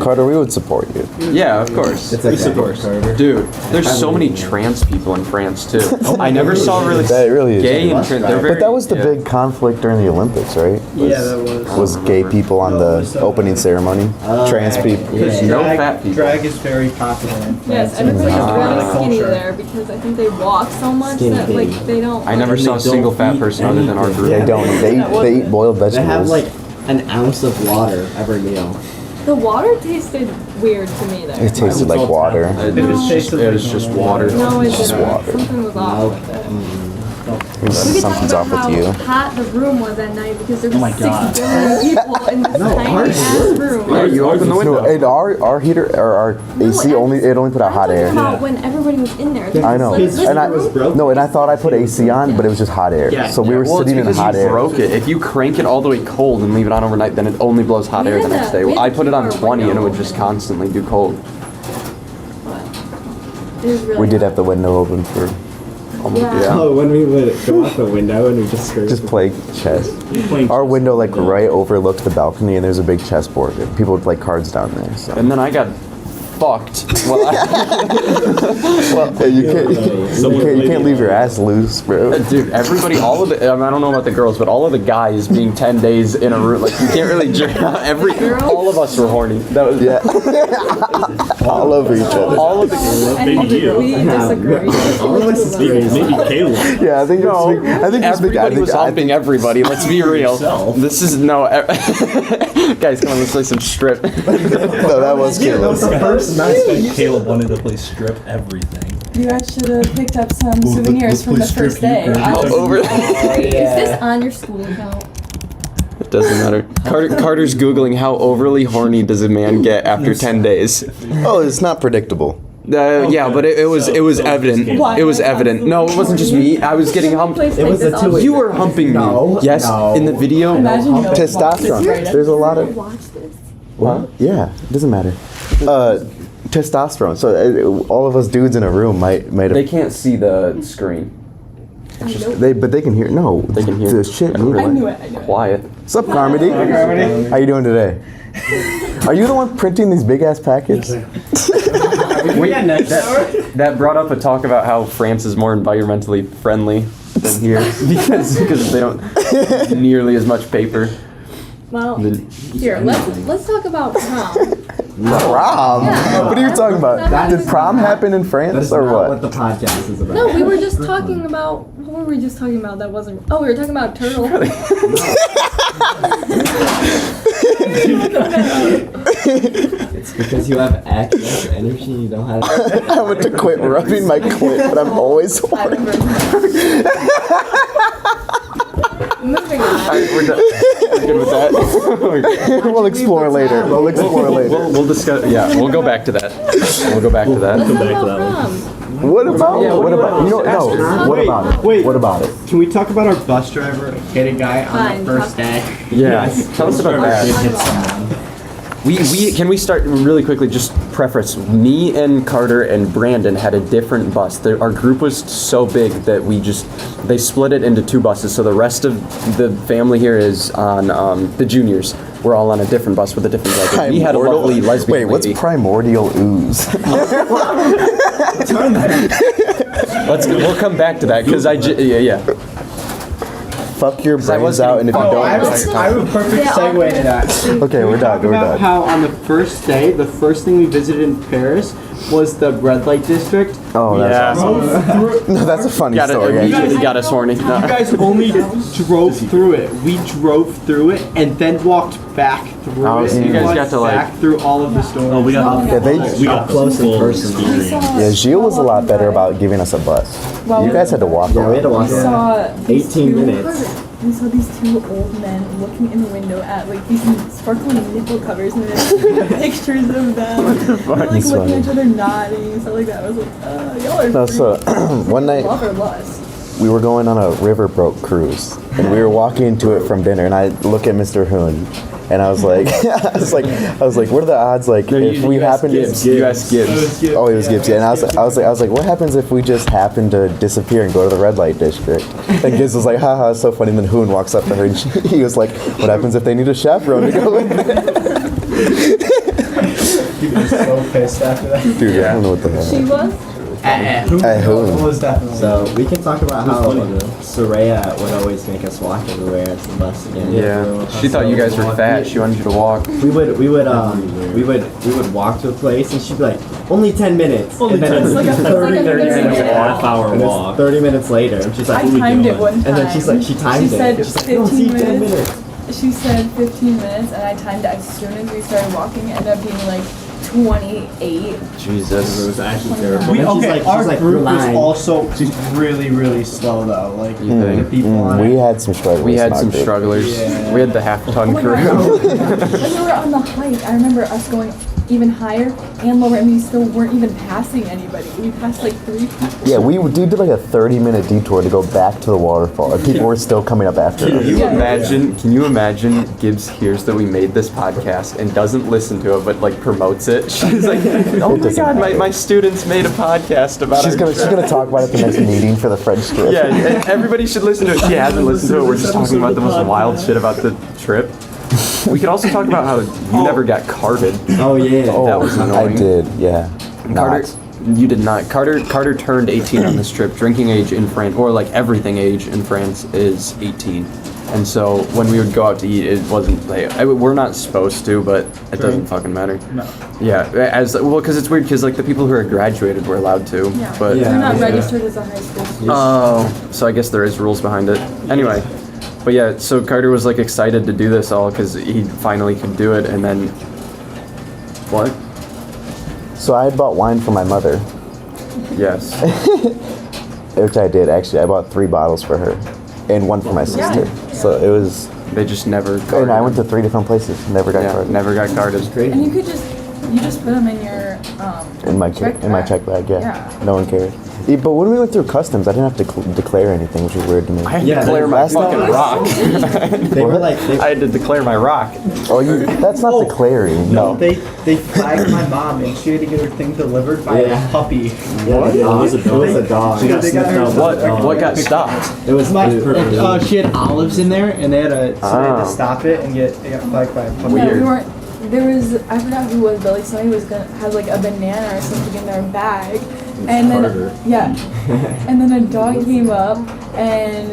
Carter, we would support you. Yeah, of course. it's like support Carter. Dude, there's so many trans people in France too. I never saw really That really is. gay and trans. They're very, But that was the yeah. big conflict during the Olympics, right? Yeah, that was. Was gay people on the opening ceremony? Trans people. There's no fat people. Drag is very popular in France. Yes, everybody's It's really a skinny culture. there because I think they walk so much Skinny that like they don't. I never like, saw a They single don't fat eat person other than our anything. group. They don't. They eat boiled They have vegetables. like an ounce of water every meal. The water tasted weird to me there. It tasted like water. It was just water. No, it Just didn't. water. Something was off No. with it. Something's We could talk off about with you. how hot the room was at night because there Oh my was God. 6 billion people in this tiny ass room. Yeah, you open the No, window. and our heater or our AC only put out hot I'm air. talking about when everybody was in there. I know. This And I room- no, and I thought I put AC on, but it was just hot air. Yeah. So we were Well, it's sitting in because hot you air. broke it. If you crank it all the way cold and leave it on overnight, then it only blows hot We air had the next to- day. we had I to put it keep on our 20 and it would window just open. constantly do cold. It was really We did hot. have the window open for almost Yeah. Oh, when we would go out the window and we just screamed. just play chess. Playing Our window like right overlooked the balcony, and there's a big chessboard. People would play cards down there. So. And then I got fucked. Well, Well, you can't leave your ass loose, bro. dude, everybody, all of the, I don't know about the girls, but all of the guys being 10 days in a room, like you can't really jerk out. All of us were horny. That was, Yeah. All over each other. all of the, Maybe you. We disagree. All of us Maybe Caleb. Yeah, I think everybody was humping everybody. Let's be real. Yourself. This is no. Guys, come on, let's play some strip. No, that was Caleb. Caleb wanted to play strip everything. You guys should have picked up some souvenirs from the first day. Over. Is this on your school account? It doesn't matter. Carter's googling how overly horny does a man get after 10 days. Oh, it's not predictable. Yeah, but it was evident. Why? It was evident. No, it wasn't just me. I was getting humped. It was a two-way- You were humping me. No, Yes, no. in the video. Imagine you Testosterone. There's a lot of. Watch this. What? Yeah, it doesn't matter. Testosterone. So all of us dudes in a room might They have. can't see the screen. But they can hear. No, They can hear. the shit. I knew it. Quiet. What's up, Carmody? How you doing today? Are you the one printing these big ass packets? That brought up a talk about how France is more environmentally friendly than here because they don't nearly as much paper. Well, The- here, let's talk about prom. Prom? Yeah. What are you talking about? Did prom happen in That France is or not what? what the podcast is about. No, we were just talking about. What were we just talking about? That wasn't. Oh, we were talking about turtle. It's because you have excess energy and you don't have. I want to quit rubbing my clit, but I'm always I horny. remember. Moving on. Alright, we're done. We're good with that. We'll explore later. We'll explore later. We'll discuss. Yeah, we'll go back to that. We'll go back to that. Let's talk back to about that one. prom. What about? Yeah, what what about? do You you know, want? no. Ask What her. about it? Wait. What about it? Can we talk about our bus driver hit a guy on Fine, the first day? Yeah, tell us about that. Hit someone. We can we start really quickly? Just preface: me and Carter and Brandon had a different bus. Our group was so big that they split it into 2 buses. So the rest of the family here is on the juniors. We're all on a different bus with a different driver. We had a Primordial- lovely lesbian Wait, what's lady. primordial ooze? We'll come back to that because yeah. Fuck your I brains was out, and if you getting- Oh, I don't, have a perfect segue to that. okay, we're done. Talk We're about done. how on the first day, the first thing we visited in Paris was the red light district. Oh, that's Yeah. awesome. No, that's a funny Got it. story. Immediately actually. got us horny. You guys only drove through it. We drove through it and then walked back through Oh, it. so you and guys walked got to, like- back through all of the stores. Oh, we got Yeah, they- we got close in full person. experience. Yeah, Gilles was a lot better about giving us a bus. Well, You guys had to walk. Yeah, we had to walk We around. saw these 18 two- minutes. We saw these 2 old men looking in the window at like these sparkling nipple covers and there's pictures of them. They were, like That's looking funny. at each other, nodding and stuff like that. I was like, y'all are No, pretty so one night love or lust. we were going on a riverboat cruise, and we were walking into it from dinner, and I look at Mr. Hoon, and I was like, I was like, what are the odds, like, if we happen to? You asked Gibbs. Oh, it was Gibbs, yeah. And I was like, what happens if we just happen to disappear and go to the red light district? And Gibbs was like, haha, it's so funny. And then Hoon walks up to her, and he was like, what happens if they need a chaperone to go with them? He was so pissed after that. Dude, I don't know what the hell. She was? Hoon. Was definitely. So we can talk about how funny, though. Soraya would always make us walk everywhere at the bus again. Yeah. She thought you guys were fat. She wanted you to walk. We would walk to a place and she'd be like, only 10 minutes. Only and then 10 it's minutes. It's like a 30 minutes. minute later. half-hour And it's walk. 30 minutes later. And she's like, I timed it one time. and then she's like, she timed She it. said She's like, no, 15 see, 10 minutes. minutes. She said 15 minutes, and I timed it as soon as we started walking. It ended up being like 28. It Jesus. was actually terrible. We, And she's okay, like- our she's like, group "You're was lying." also really, really slow though. Like the people on We it. had some struggles. We had some not good. strugglers. Yeah. We had the half-ton Oh my crew. God. When we were on the hike, I remember us going even higher and lower, and we still weren't even passing anybody. We passed like 3 people. Yeah, we did like a 30-minute detour to go back to the waterfall, and people were still coming up after us. Can you imagine Gibbs hears that we made this podcast and doesn't listen to it but like promotes it? She's like, oh my doesn't god, matter. my students made a podcast about She's gonna talk about it at the next meeting for the French trip. Yeah, and everybody should listen to it. She hasn't listened to it. We're just talking about the most wild shit about the trip. We could also talk about how you never got carded. Oh, yeah. Oh, That was I annoying. did. Yeah. Carter, Not. you did not. Carter turned 18 on this trip. Drinking age in France, or like everything age in France, is 18. And so when we would go out to eat, it wasn't like we're not supposed to, but it doesn't fucking matter. No. Yeah, because it's weird because like the people who are graduated were allowed to, Yeah. but They're not Yeah. registered as a high school. oh, so I guess there is rules behind it. Anyway, but yeah, so Carter was like excited to do this all because he finally could do it, and then what? So I had bought wine for my mother, Yes. which I did actually. I bought 3 bottles for her, and 1 for my sister. So it was. They just never. And I went to 3 different places. Never got carded. never got carded. And you just put them in your In my check check bag. Yeah. Yeah. No one cared. Yeah, but when we went through customs, I didn't have to declare anything, which was weird to me. I had to Yeah, declare my that's not- fucking rock. They were like, I had to declare my rock. Oh, that's not declaring. No. They flagged my mom and she had to get her thing delivered by Yeah. a puppy. it was a dog. She got They got sniffed her out. What got stopped? It was She had olives in there and they had to Ah. stop it and they got flagged by a puppy. Yeah, Weird. we weren't. There was, I forgot who was, but like somebody was gonna had like a banana or something in their bag, and then Carter. yeah, and then a dog came up and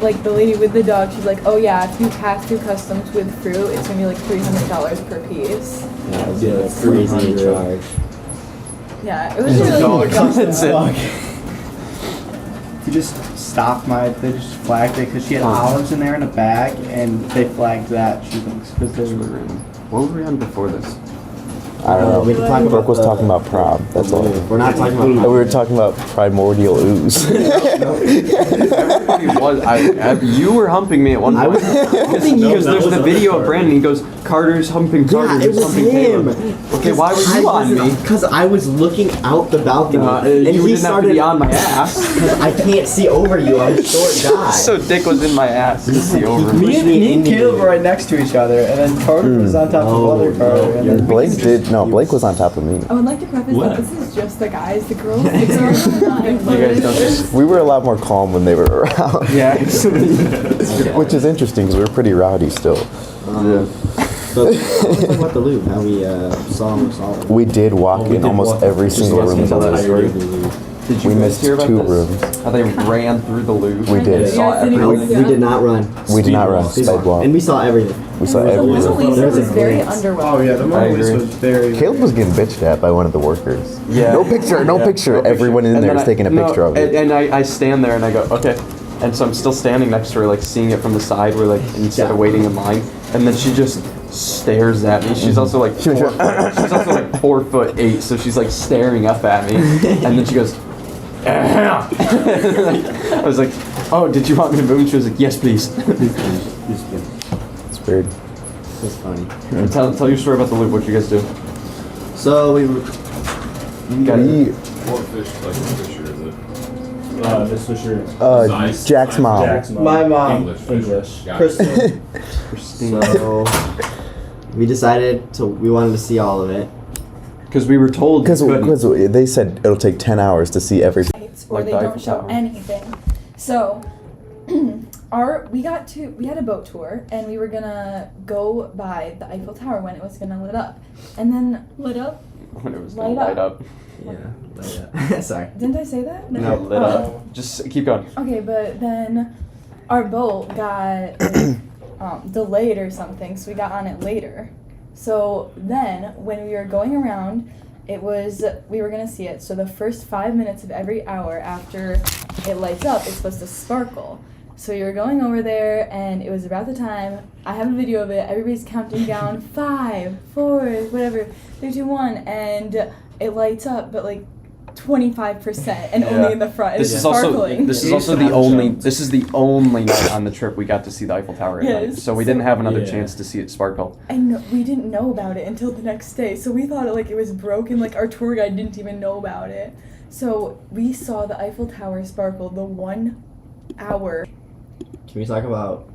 like the lady with the dog, she's like, oh yeah, if you pass through customs with fruit, it's gonna be like $300 per piece. Yeah, it was a crazy charge. Yeah, it was really That's it. He just stopped they just flagged it because she had olives in there in a bag and they flagged that, she thinks, because they were What were we on before this? I don't know. We can talk about Brooke was the- talking about prom. That's all. We're not talking about. We were talking about primordial ooze. Everybody was. You were humping me at one I point. was humping you. Because there's the video of Brandon. He goes, Carter's humping Carter. Yeah, it who's was humping him. Caleb. Okay, why were you on me? Because I was looking out the balcony, and you he didn't have to be on my ass. Because I can't see over you. I'm a short guy. So Dick was in my ass to see over me. Me and Caleb were right next to each other, and then Carter was on top of other Carter. And then Blake was on top of me. I would like to preface What? that this is just the guys. The girls are not You guys don't just. We were a lot more calm when they were around. Yeah. Which is interesting because we were pretty rowdy still. So let's talk about the loop. How we saw it. We did walk Oh, we in did almost walk- every just single walk room. into in the the list. entirety. Did you We guys missed hear about 2 this? rooms. How they ran through the loop. We did. Saw Yeah, didn't No, everything. we did not run. We did not run. We Sped saw- walk. And we saw everything. We saw The everything. Mona Lisa There's a was very glance. underwhelming. Oh yeah, the I Mona Lisa agree. was very. Caleb was getting bitched at by one of the workers. Yeah. No picture. No picture. No picture. Everyone in And there then is taking a picture of it. And I stand there and I go, okay. And so I'm still standing next to her, like seeing it from the side, where like instead of waiting in line. And then she just stares at me. She's also like She was she's also like 4'8", so she's like staring up at me. And then she goes, "Ahem." I was like, oh, did you want me to move? And she was like, yes, please. It's weird. It's funny. Tell your story about the loop. What you guys do? So we were. Got it. What fish like a fisher is it? Miss Fisher. Jack's mom. Jack's mom. My mom. English fisher. English. Got it. Kristen. Christine. So we decided we wanted to see all of it. Because we were told Because you couldn't. they said it'll take 10 hours to see every. Or Like they the don't Eiffel show Tower. anything. So we had a boat tour and we were gonna go by the Eiffel Tower when it was gonna lit up. And then Lit up. When it was gonna Light light up. Yeah. Sorry. didn't I say that? No, lit up. Just keep going. Okay, but then our boat got delayed or something, so we got on it later. So then when we were going around, we were gonna see it. So the first 5 minutes of every hour after it lights up, it's supposed to sparkle. So you were going over there, and it was about the time. I have a video of it. Everybody's counting down 5, 4, whatever, 3, 2, 1, and it lights up, but like 25%, and Yeah. only in the front. This It's is also sparkling. this is also the only night on the trip we got to see the Eiffel Tower at night. Yes. So we didn't have another Yeah. chance to see it sparkle. And we didn't know about it until the next day. So we thought it was broken. Like our tour guide didn't even know about it. So we saw the Eiffel Tower sparkle the 1 hour. Can we talk about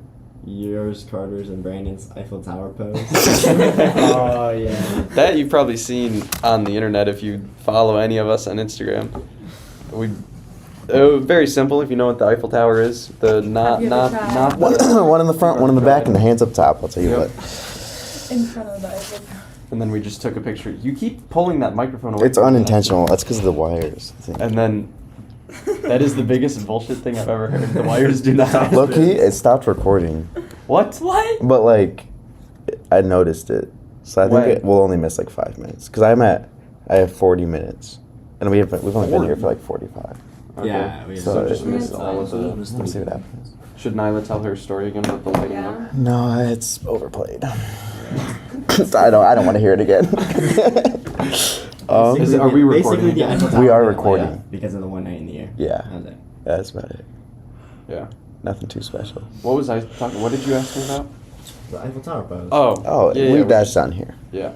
yours, Carter's, and Brandon's Eiffel Tower pose? Oh yeah. That you've probably seen on the internet if you follow any of us on Instagram. Very simple if you know what the Eiffel Tower is. The Have you ever tried? One in the front, one in the back, and the hands up top. I'll tell you Yep. what. In front of the Eiffel Tower. And then we just took a picture. You keep pulling that microphone away. It's from me. unintentional. That's because of the wires. I think. And then that is the biggest bullshit thing I've ever heard. The wires do not. Low key, it stopped recording, What? What? but like, I noticed it. So I think When? we'll only miss like 5 minutes because I have 40 minutes, and we've only been here for like 45. Okay. Yeah, we So just it- missed all of it. Let's see what happens. Should Nyla tell her story again about the lighting Yeah. up? No, it's overplayed. I don't want to hear it again. Is it- are we recording Basically, the again? Eiffel We Tower are didn't light recording. up because of the one night in the year. Yeah. That was it. That's about it. Yeah. Nothing too special. What was I talking? What did you ask me about? The Eiffel Tower pose. Oh. Oh, yeah, we yeah, dashed on here. Yeah.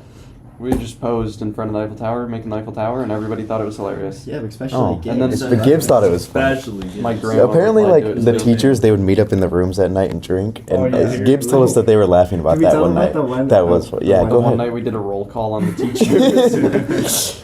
We just posed in front of the Eiffel Tower, making the Eiffel Tower, and everybody thought it was hilarious. Yeah, but especially Oh, Gibbs. and then the Gibbs thought it was fun. Especially. My yes. grandma Apparently, replied like to it the too. teachers, they would meet up in the rooms at night and drink. And Oh, yeah. Gibbs told us that they were laughing about Can we that tell one them night. about the one- That was fun. Yeah, the go One ahead. night we did a roll call on the teachers.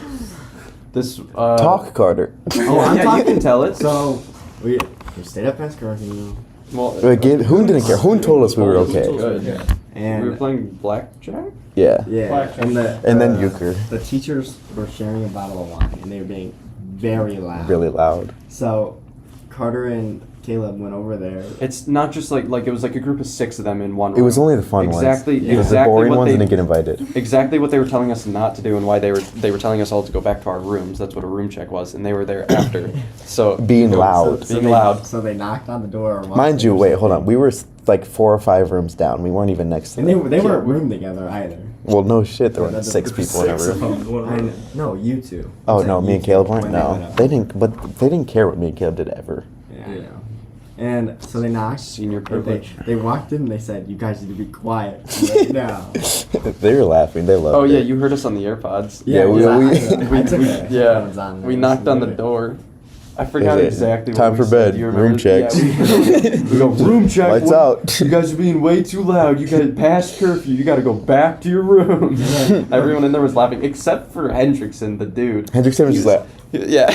This Talk, Carter. Oh, I'm yeah, talking. you can tell it. So we stayed up past curfew, Well, Hoon didn't care. Hoon told us we were okay. Good. and We were playing blackjack. Yeah. yeah, Blackjack. And then euchre. The teachers were sharing a bottle of wine, and they were being very loud. Really loud. So Carter and Caleb went over there. It's not just like it was like a group of 6 of them in one room. It was only the fun exactly, ones. Because exactly the boring what ones they, didn't get invited. Exactly what they were telling us not to do, and why they were telling us all to go back to our rooms. That's what a room check was, and they were there after. So Being loud. being loud. So they knocked on the door. Mind you, wait, hold on. We were like 4 or 5 rooms down. We weren't even next to And them. they weren't roomed together either. Well, no shit. There were That's 6 people in a room. No, you two. Oh I'm no, saying me you and Caleb two. weren't. When No, went up. they didn't. But they didn't care what me and Caleb did ever. Yeah, I know. And so they knocked. Senior and privilege. They walked in and they said, "You guys need to be quiet right now." They were laughing. They loved Oh it. yeah, you heard us on the AirPods. Yeah, we- I We took the yeah, headphones on we there. knocked on the door. I forgot Is it exactly. time what for we said. bed, Do you remember? room checks. Yeah, we go room check. Lights what- out. You guys are being way too loud. You guys past curfew. You got to go back to your room. Everyone in there was laughing except for Hendrickson, the dude. Hendrickson was just like, Yeah,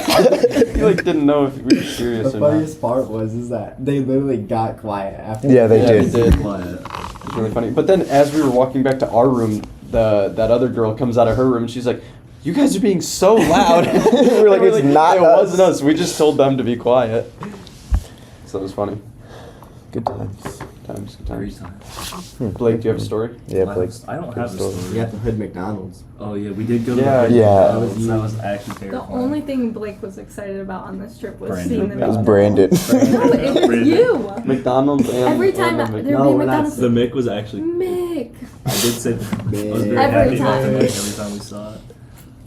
he like didn't know if we were serious The or not. funniest part was that they literally got quiet after. Yeah, they Yeah, did. he did. Quiet. It's really funny. But then as we were walking back to our room, that other girl comes out of her room and she's like, "You guys are being so loud." We're like, "It's not It us." wasn't us. We just told them to be quiet. So it was funny. good times. Good Every times. time. Blake, do you have a story? Yeah, Blake. I don't have a story. story. We got the hood McDonald's. Oh yeah, we did go to Yeah. the Yeah. That was actually The terrifying. only thing Blake was excited about on this trip was Brandon. seeing the It was McDonald's. Brandon. No, it was you. McDonald's and Every time and there'd the be No, we're not- McDonald's. The Mick was actually. Mick. I did say. I was very Every happy about the time. Mick every time we saw it.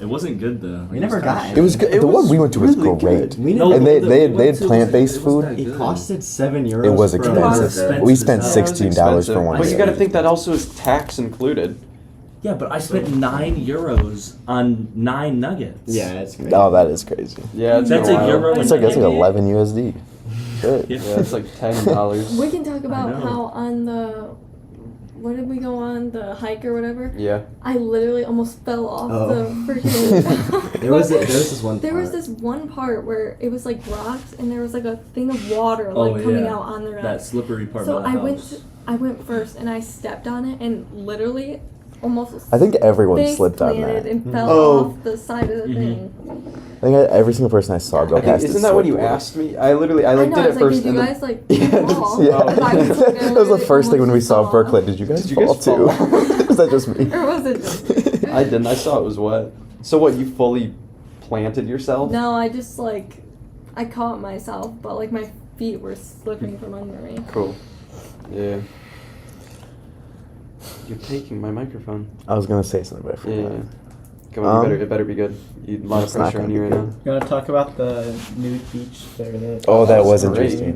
It wasn't good though. We never got It was good. It The one was we went to was really great. We No, And never, they the- they we they had went to- plant-based it wasn't food. that it good. costed €7. It was for a expensive. burger. We spent Yeah, it was $16 for expensive. one. But you got to burger. think that also is tax included. Yeah, but I spent €9 on 9 nuggets. Yeah, it's great. Oh, that is crazy. Yeah, it's That's been a while. euro. It's like 11 USD. Shit. Yeah. Yeah, it's like $10. We can talk about know. how on the, what did we go on, the hike or whatever? Yeah. I literally almost fell off Oh. the freaking. There was this one. There was part. this one part where it was like rocks and there was like a thing of water Oh, like coming yeah. out on the That rocks. slippery part So by the house. I went first and I stepped on it and literally almost I think everyone face slipped on planted that. and fell Oh. off the side of the thing. I think every single person I saw go I think, past it isn't that what you slipped. asked me? I literally, I I like know, did I it was like, first. did you and then- guys like Yeah, fall? yeah. And I was, like, I That was the literally first thing when we almost saw fell. Brooklyn. Did you guys Did you fall guys too? fall? Is that just me? Or was it just I didn't. I saw it was wet. So what? You fully planted yourself? No, I just like I caught myself, but like my feet were slipping from under me. Cool. Yeah. You're taking my microphone. I was gonna say something, but I Yeah. forgot. Come on, Um, it better be good. A lot of it's not pressure on gonna you be right now. good. You want to talk about the nude beach there? Oh, that was great. interesting.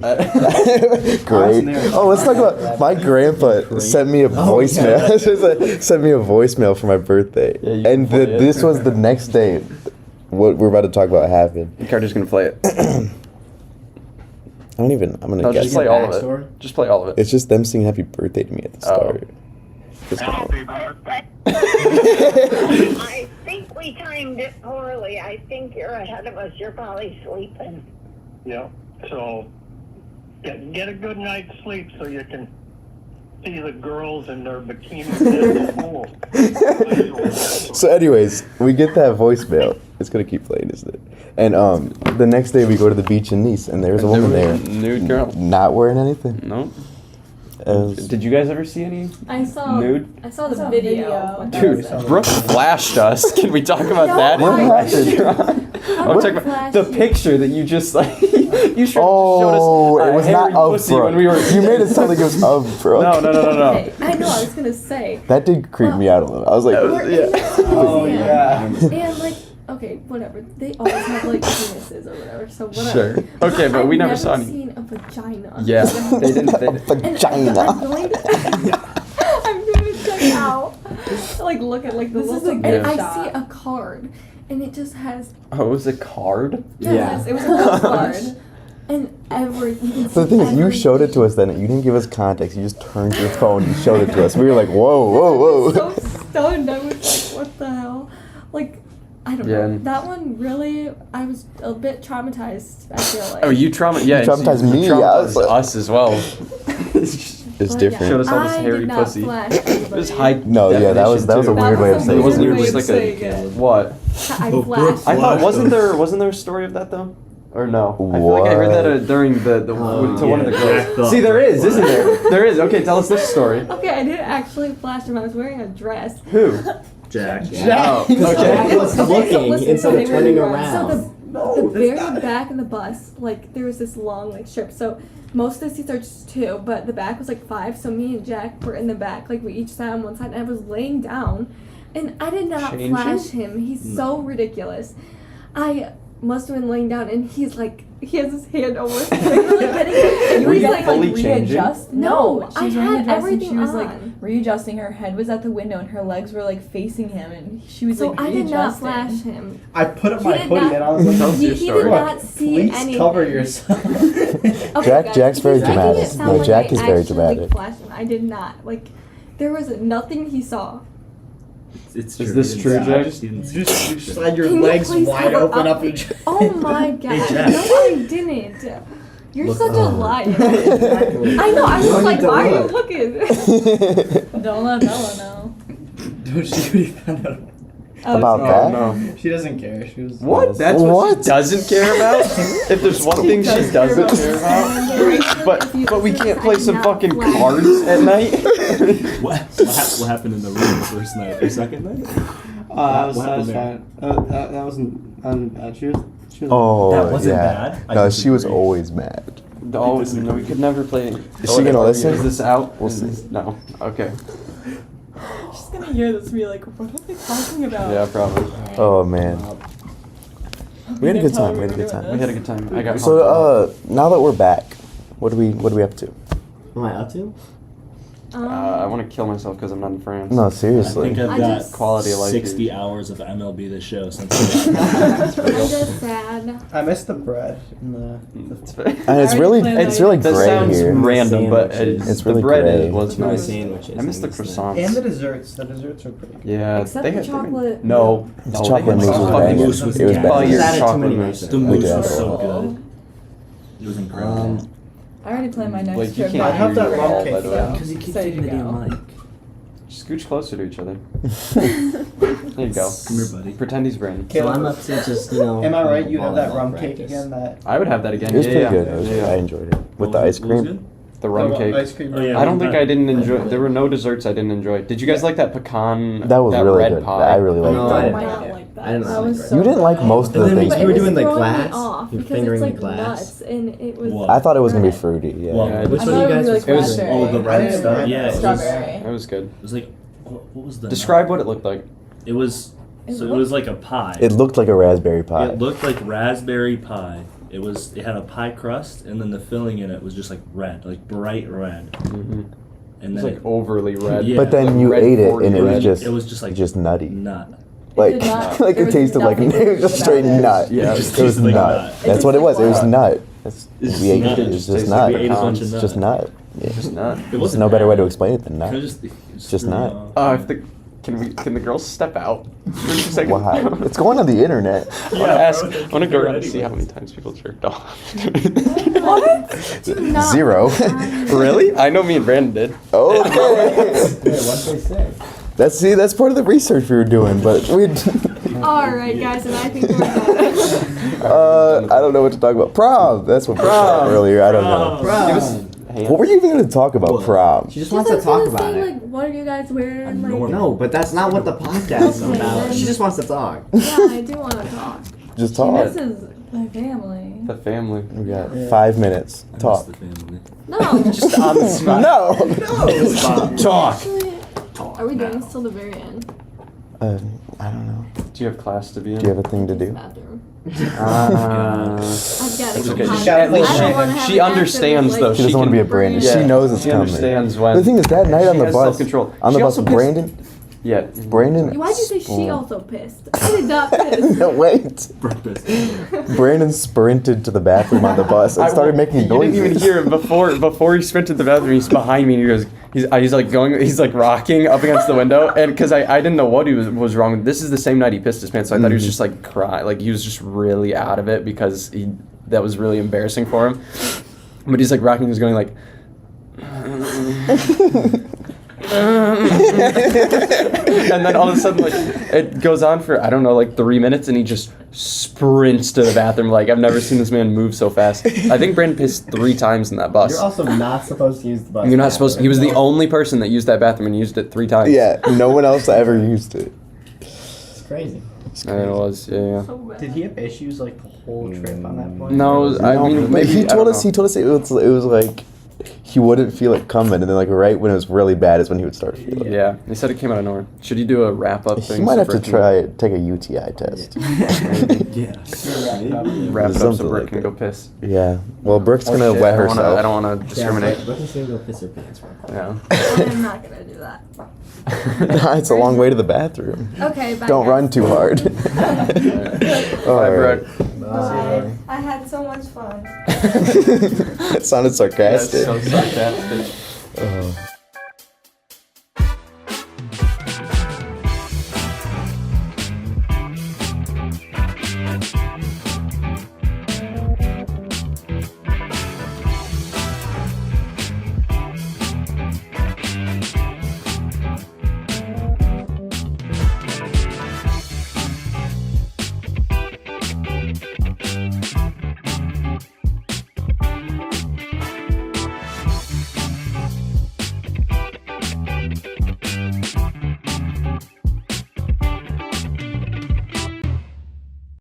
Great. Great. Oh, let's talk about my grandpa sent me a voicemail. Sent me a voicemail for my birthday, Yeah, you and can play it. this was the next day. What we're about to talk about happened. Carter's gonna play it. I don't even. I'm gonna No, guess. just play all of backstory? it. Just play all of it. It's just them singing "Happy Birthday" to me at the Oh. start. Just Happy birthday. I think we timed it poorly. I think you're ahead of us. You're probably sleeping. Yeah, so get a good night's sleep so you can see the girls in their bikinis in the pool. So, anyways, we get that voicemail. It's gonna keep playing, isn't it? And the next day we go to the beach in Nice, and there's a woman there, Nude girl. not wearing anything. No. As- Did you guys ever see any? I saw Nude? I saw the saw video. video. but that Dude, was it. Brooke flashed us. Can we talk about No, that? What happened? I'm talking about the picture that you just like. You showed Oh, us. it was not hairy of pussy Brooke. when we were. You made it sound like it was of Brooke. No. Okay, I know. I was gonna say. That did creep me out a little. I was like, That was- We're yeah. in the Oh, museum, yeah. And like, okay, whatever. They always have like penises or whatever. So whatever. Sure. Okay, but we I've never saw any. seen a vagina. Yeah, they didn't. They, a And vagina. I'm going to. I'm gonna check out. Like look at like the This is little. a And good I shot. see a card, and it just has. oh, it was a card. Yes, it was a postcard. And you can So the see thing is, you showed it to us then. You didn't give us context. You just turned your phone and showed it to us. We were like, whoa, whoa, I whoa. was so stunned. I was like, what the hell? Like, I don't Yeah. know. That one really, I was a bit traumatized, I feel like. Oh, you traumatized. Yeah, You traumatized me, You I was traumatized like- us as well. It's But different. Showed us all this I hairy did not pussy. flash It was anybody. high. No, yeah, that was a definition, too. weird way of a saying It wasn't weird even way just of like saying a it. what? I Oh, flashed. I thought Flashed wasn't there a story of that though? Or no? I feel like I heard that during to one of the girls. See, there is, isn't there? There is. Okay, tell us this story. Okay, I didn't actually flash him. I was wearing a dress. Who? Jack. Oh, Jack okay. was looking instead of turning around. So the very back of the bus, like there was this long like strip. So most of the seats are just 2, but the back was like 5. So me and Jack were in the back, like we each sat on one side, and I was laying down, and I did not flash him. He's so ridiculous. I must have been laying down, and he has his hand over his head. Were you like fully readjust? No, she was I wearing had a dress everything and she was on. like readjusting. Her head was at the window and her legs were like facing him, and she was So like I did not readjusting. flash him. I put up He my did hoodie not- and I was like, He did not see please anything. cover yourself. Okay, Jack's very he's making dramatic. it sound No, like Jack I is very actually, dramatic. Like, flashed him. I did not. Like, there was nothing he saw. It's Is true. this He true, didn't- Jack? he didn't see You it. just had your Can you legs please wide cover open up? up your Oh my god. Jack. No, I didn't. You're Look such a up. liar. I know. I was like, to why are you look. looking? Don't let Bella know. Dude, she already found out. About Oh that? no. She doesn't care. She was What? That's what she doesn't care about? If there's one thing she doesn't care about. But we can't play some fucking cards at night? What happened in the room the first night? The second night? I was What happened there? fine. That wasn't. She was. Oh, That wasn't yeah. bad? I No, she was disagree. always mad. No, no, we could never play. Is she gonna listen? Is this out? We'll Is see. this- No. Okay. She's gonna hear this and be like, what are they talking about? Yeah, probably. Oh man, we had a good time. We had a good We time. had a good time. I got So now that we're back, what are we up to? What am I up to? I want to kill myself because I'm not in France. No, I seriously. think I've I got just- Quality of life 60 here. hours of MLB The Show since. I'm just sad. I missed the bread and the. And it's really That gray sounds here. random, but Sandwiches. It's really the bread gray. was My nice. sandwiches. I miss the and stuff. croissants. And the desserts. The desserts are pretty good. Yeah, Except they the had chocolate. No, The no, chocolate they had mousse was fucking banging. mousse was It was gas. Fire banging. Added too chocolate many mousse. The We mousse did. was so good. It was incredible. I already planned my next Like, you trip. can't I have that hear rum all, cake by the way. though. Because you keep There taking you the go. damn mic. Scooch closer to each other. There you go. Come here, buddy. Pretend he's Brandon. So I'm up to just, Am I right? You have that volleyball rum cake practice. again? That I would have that again. It was yeah, pretty yeah. good. It was Yeah, good. yeah. I enjoyed it with the What ice was- what was cream. good? The rum the cake. ice cream. Oh, yeah. I don't think I didn't enjoy. There were no desserts I didn't enjoy. Did you guys like that pecan? That was really red good. pie? I really liked No, that. I Oh didn't my like god, it. like that. I didn't That like was it. so You didn't like good. most of the And then things. you were But it doing was the throwing me glass. off You're because fingering it's like the glass. nuts and it was. What? I thought it was gonna be bread. fruity. Yeah. Well, Which I one thought you it guys was was It was- raspberry. oh, the I red didn't stuff? like Yeah, it was- strawberry. It was good. It was like, what was the? Describe what it looked like. It was. It So it looked- was like a pie. It looked like a raspberry pie. It looked like raspberry pie. It had a pie crust, and then the filling in it was just like red, like bright red. Mm-hmm. And It was then like overly red. Yeah. But then Like you red ate it 40 and it red. was just like nutty. nut. Like did not- like there it was tasted like nothing it was just straight about it. nut. Yeah, it just It was tasted like nut. nut. That's what it was. It was nut. That's, It's we ate nut. it. It It's just just tasted nut. like We ate a bunch of It's nut. just nut. Yeah. Just nut. It There's wasn't no better way to bad. explain it than nut. Kinda just just threw me nut. off. If the can the girls step out for a second? Wow. It's going on the internet. I want to ask. I want to go around and see how many times people jerked off. What? Do not- 0. Really? I know me and Brandon did. Okay. Wait, what'd they say? That's part of the research we were doing, but we. Alright, guys, and I think we're done. I don't know what to talk about. Prom. That's what we talked earlier. I don't know. Give us hands. What were you even going to talk about? What? Prom. She just She's wants to like talk gonna about say, it. like, what are you guys wearing? Like, normal. No, but that's not what the podcast is Okay, about. then. She just wants to talk. yeah, I do want to talk. Just She talk. misses my family. The family. We got 5 minutes. I miss Talk. the family. No. Just on the spot. No. Talk. Actually, are we doing this till the very end? I don't know. Do you have class to be in? Do you have a thing to do? Bathroom. Uh, I've got It's to okay. go. She, at least I don't wanna have she an understands accident, though. like- She doesn't want to be a Brandon. Yeah. She knows it's She coming. understands when. The thing is, that night on She the has bus, self-control. on the She bus also with pissed- Brandon, Yeah. Brandon. Why'd you say she Oh. also pissed? I did not piss. No, wait. Breakfast. Brandon sprinted to the bathroom on the bus and started making You noises. didn't even hear him before he sprinted to the bathroom. He's behind me and he goes. He's like rocking up against the window, and because I didn't know what he was wrong with. This is the same night he pissed his pants, so I thought he was just like crying, like he was just really out of it because that was really embarrassing for him. But he's like rocking, he's going like. and then all of a sudden, like, it goes on for, I don't know, like 3 minutes, and he just sprints to the bathroom. Like, I've never seen this man move so fast. I think Brandon pissed 3 times in that bus. You're also not supposed to use the bus. You're not supposed to. He was the only person that used that bathroom and used it 3 times. Yeah, no one else ever used it. It's crazy. And it was, yeah. So bad. Did he have issues like the whole trip on that point? No, I mean, maybe, he I don't told us. know. He told us it was like he wouldn't feel it coming, and then like right when it was really bad is when he would start feeling it. Yeah, he said it came out of nowhere. Should he do a wrap-up thing? He might have to so Brooke take a UTI test. Yeah. can wrap it up so Something Brooke like can that. go piss. Yeah. Well, Brooke's gonna Oh, shit, wet I don't wanna- herself. I don't want to discriminate. Yeah, let's go piss her pants for a Yeah. I'm not gonna do that. It's a long way to the bathroom. Okay, bye. Don't guys. run too hard. All Bye, right. Brooke. Bye. I had so much fun. It sounded sarcastic. That's so sarcastic. Oh.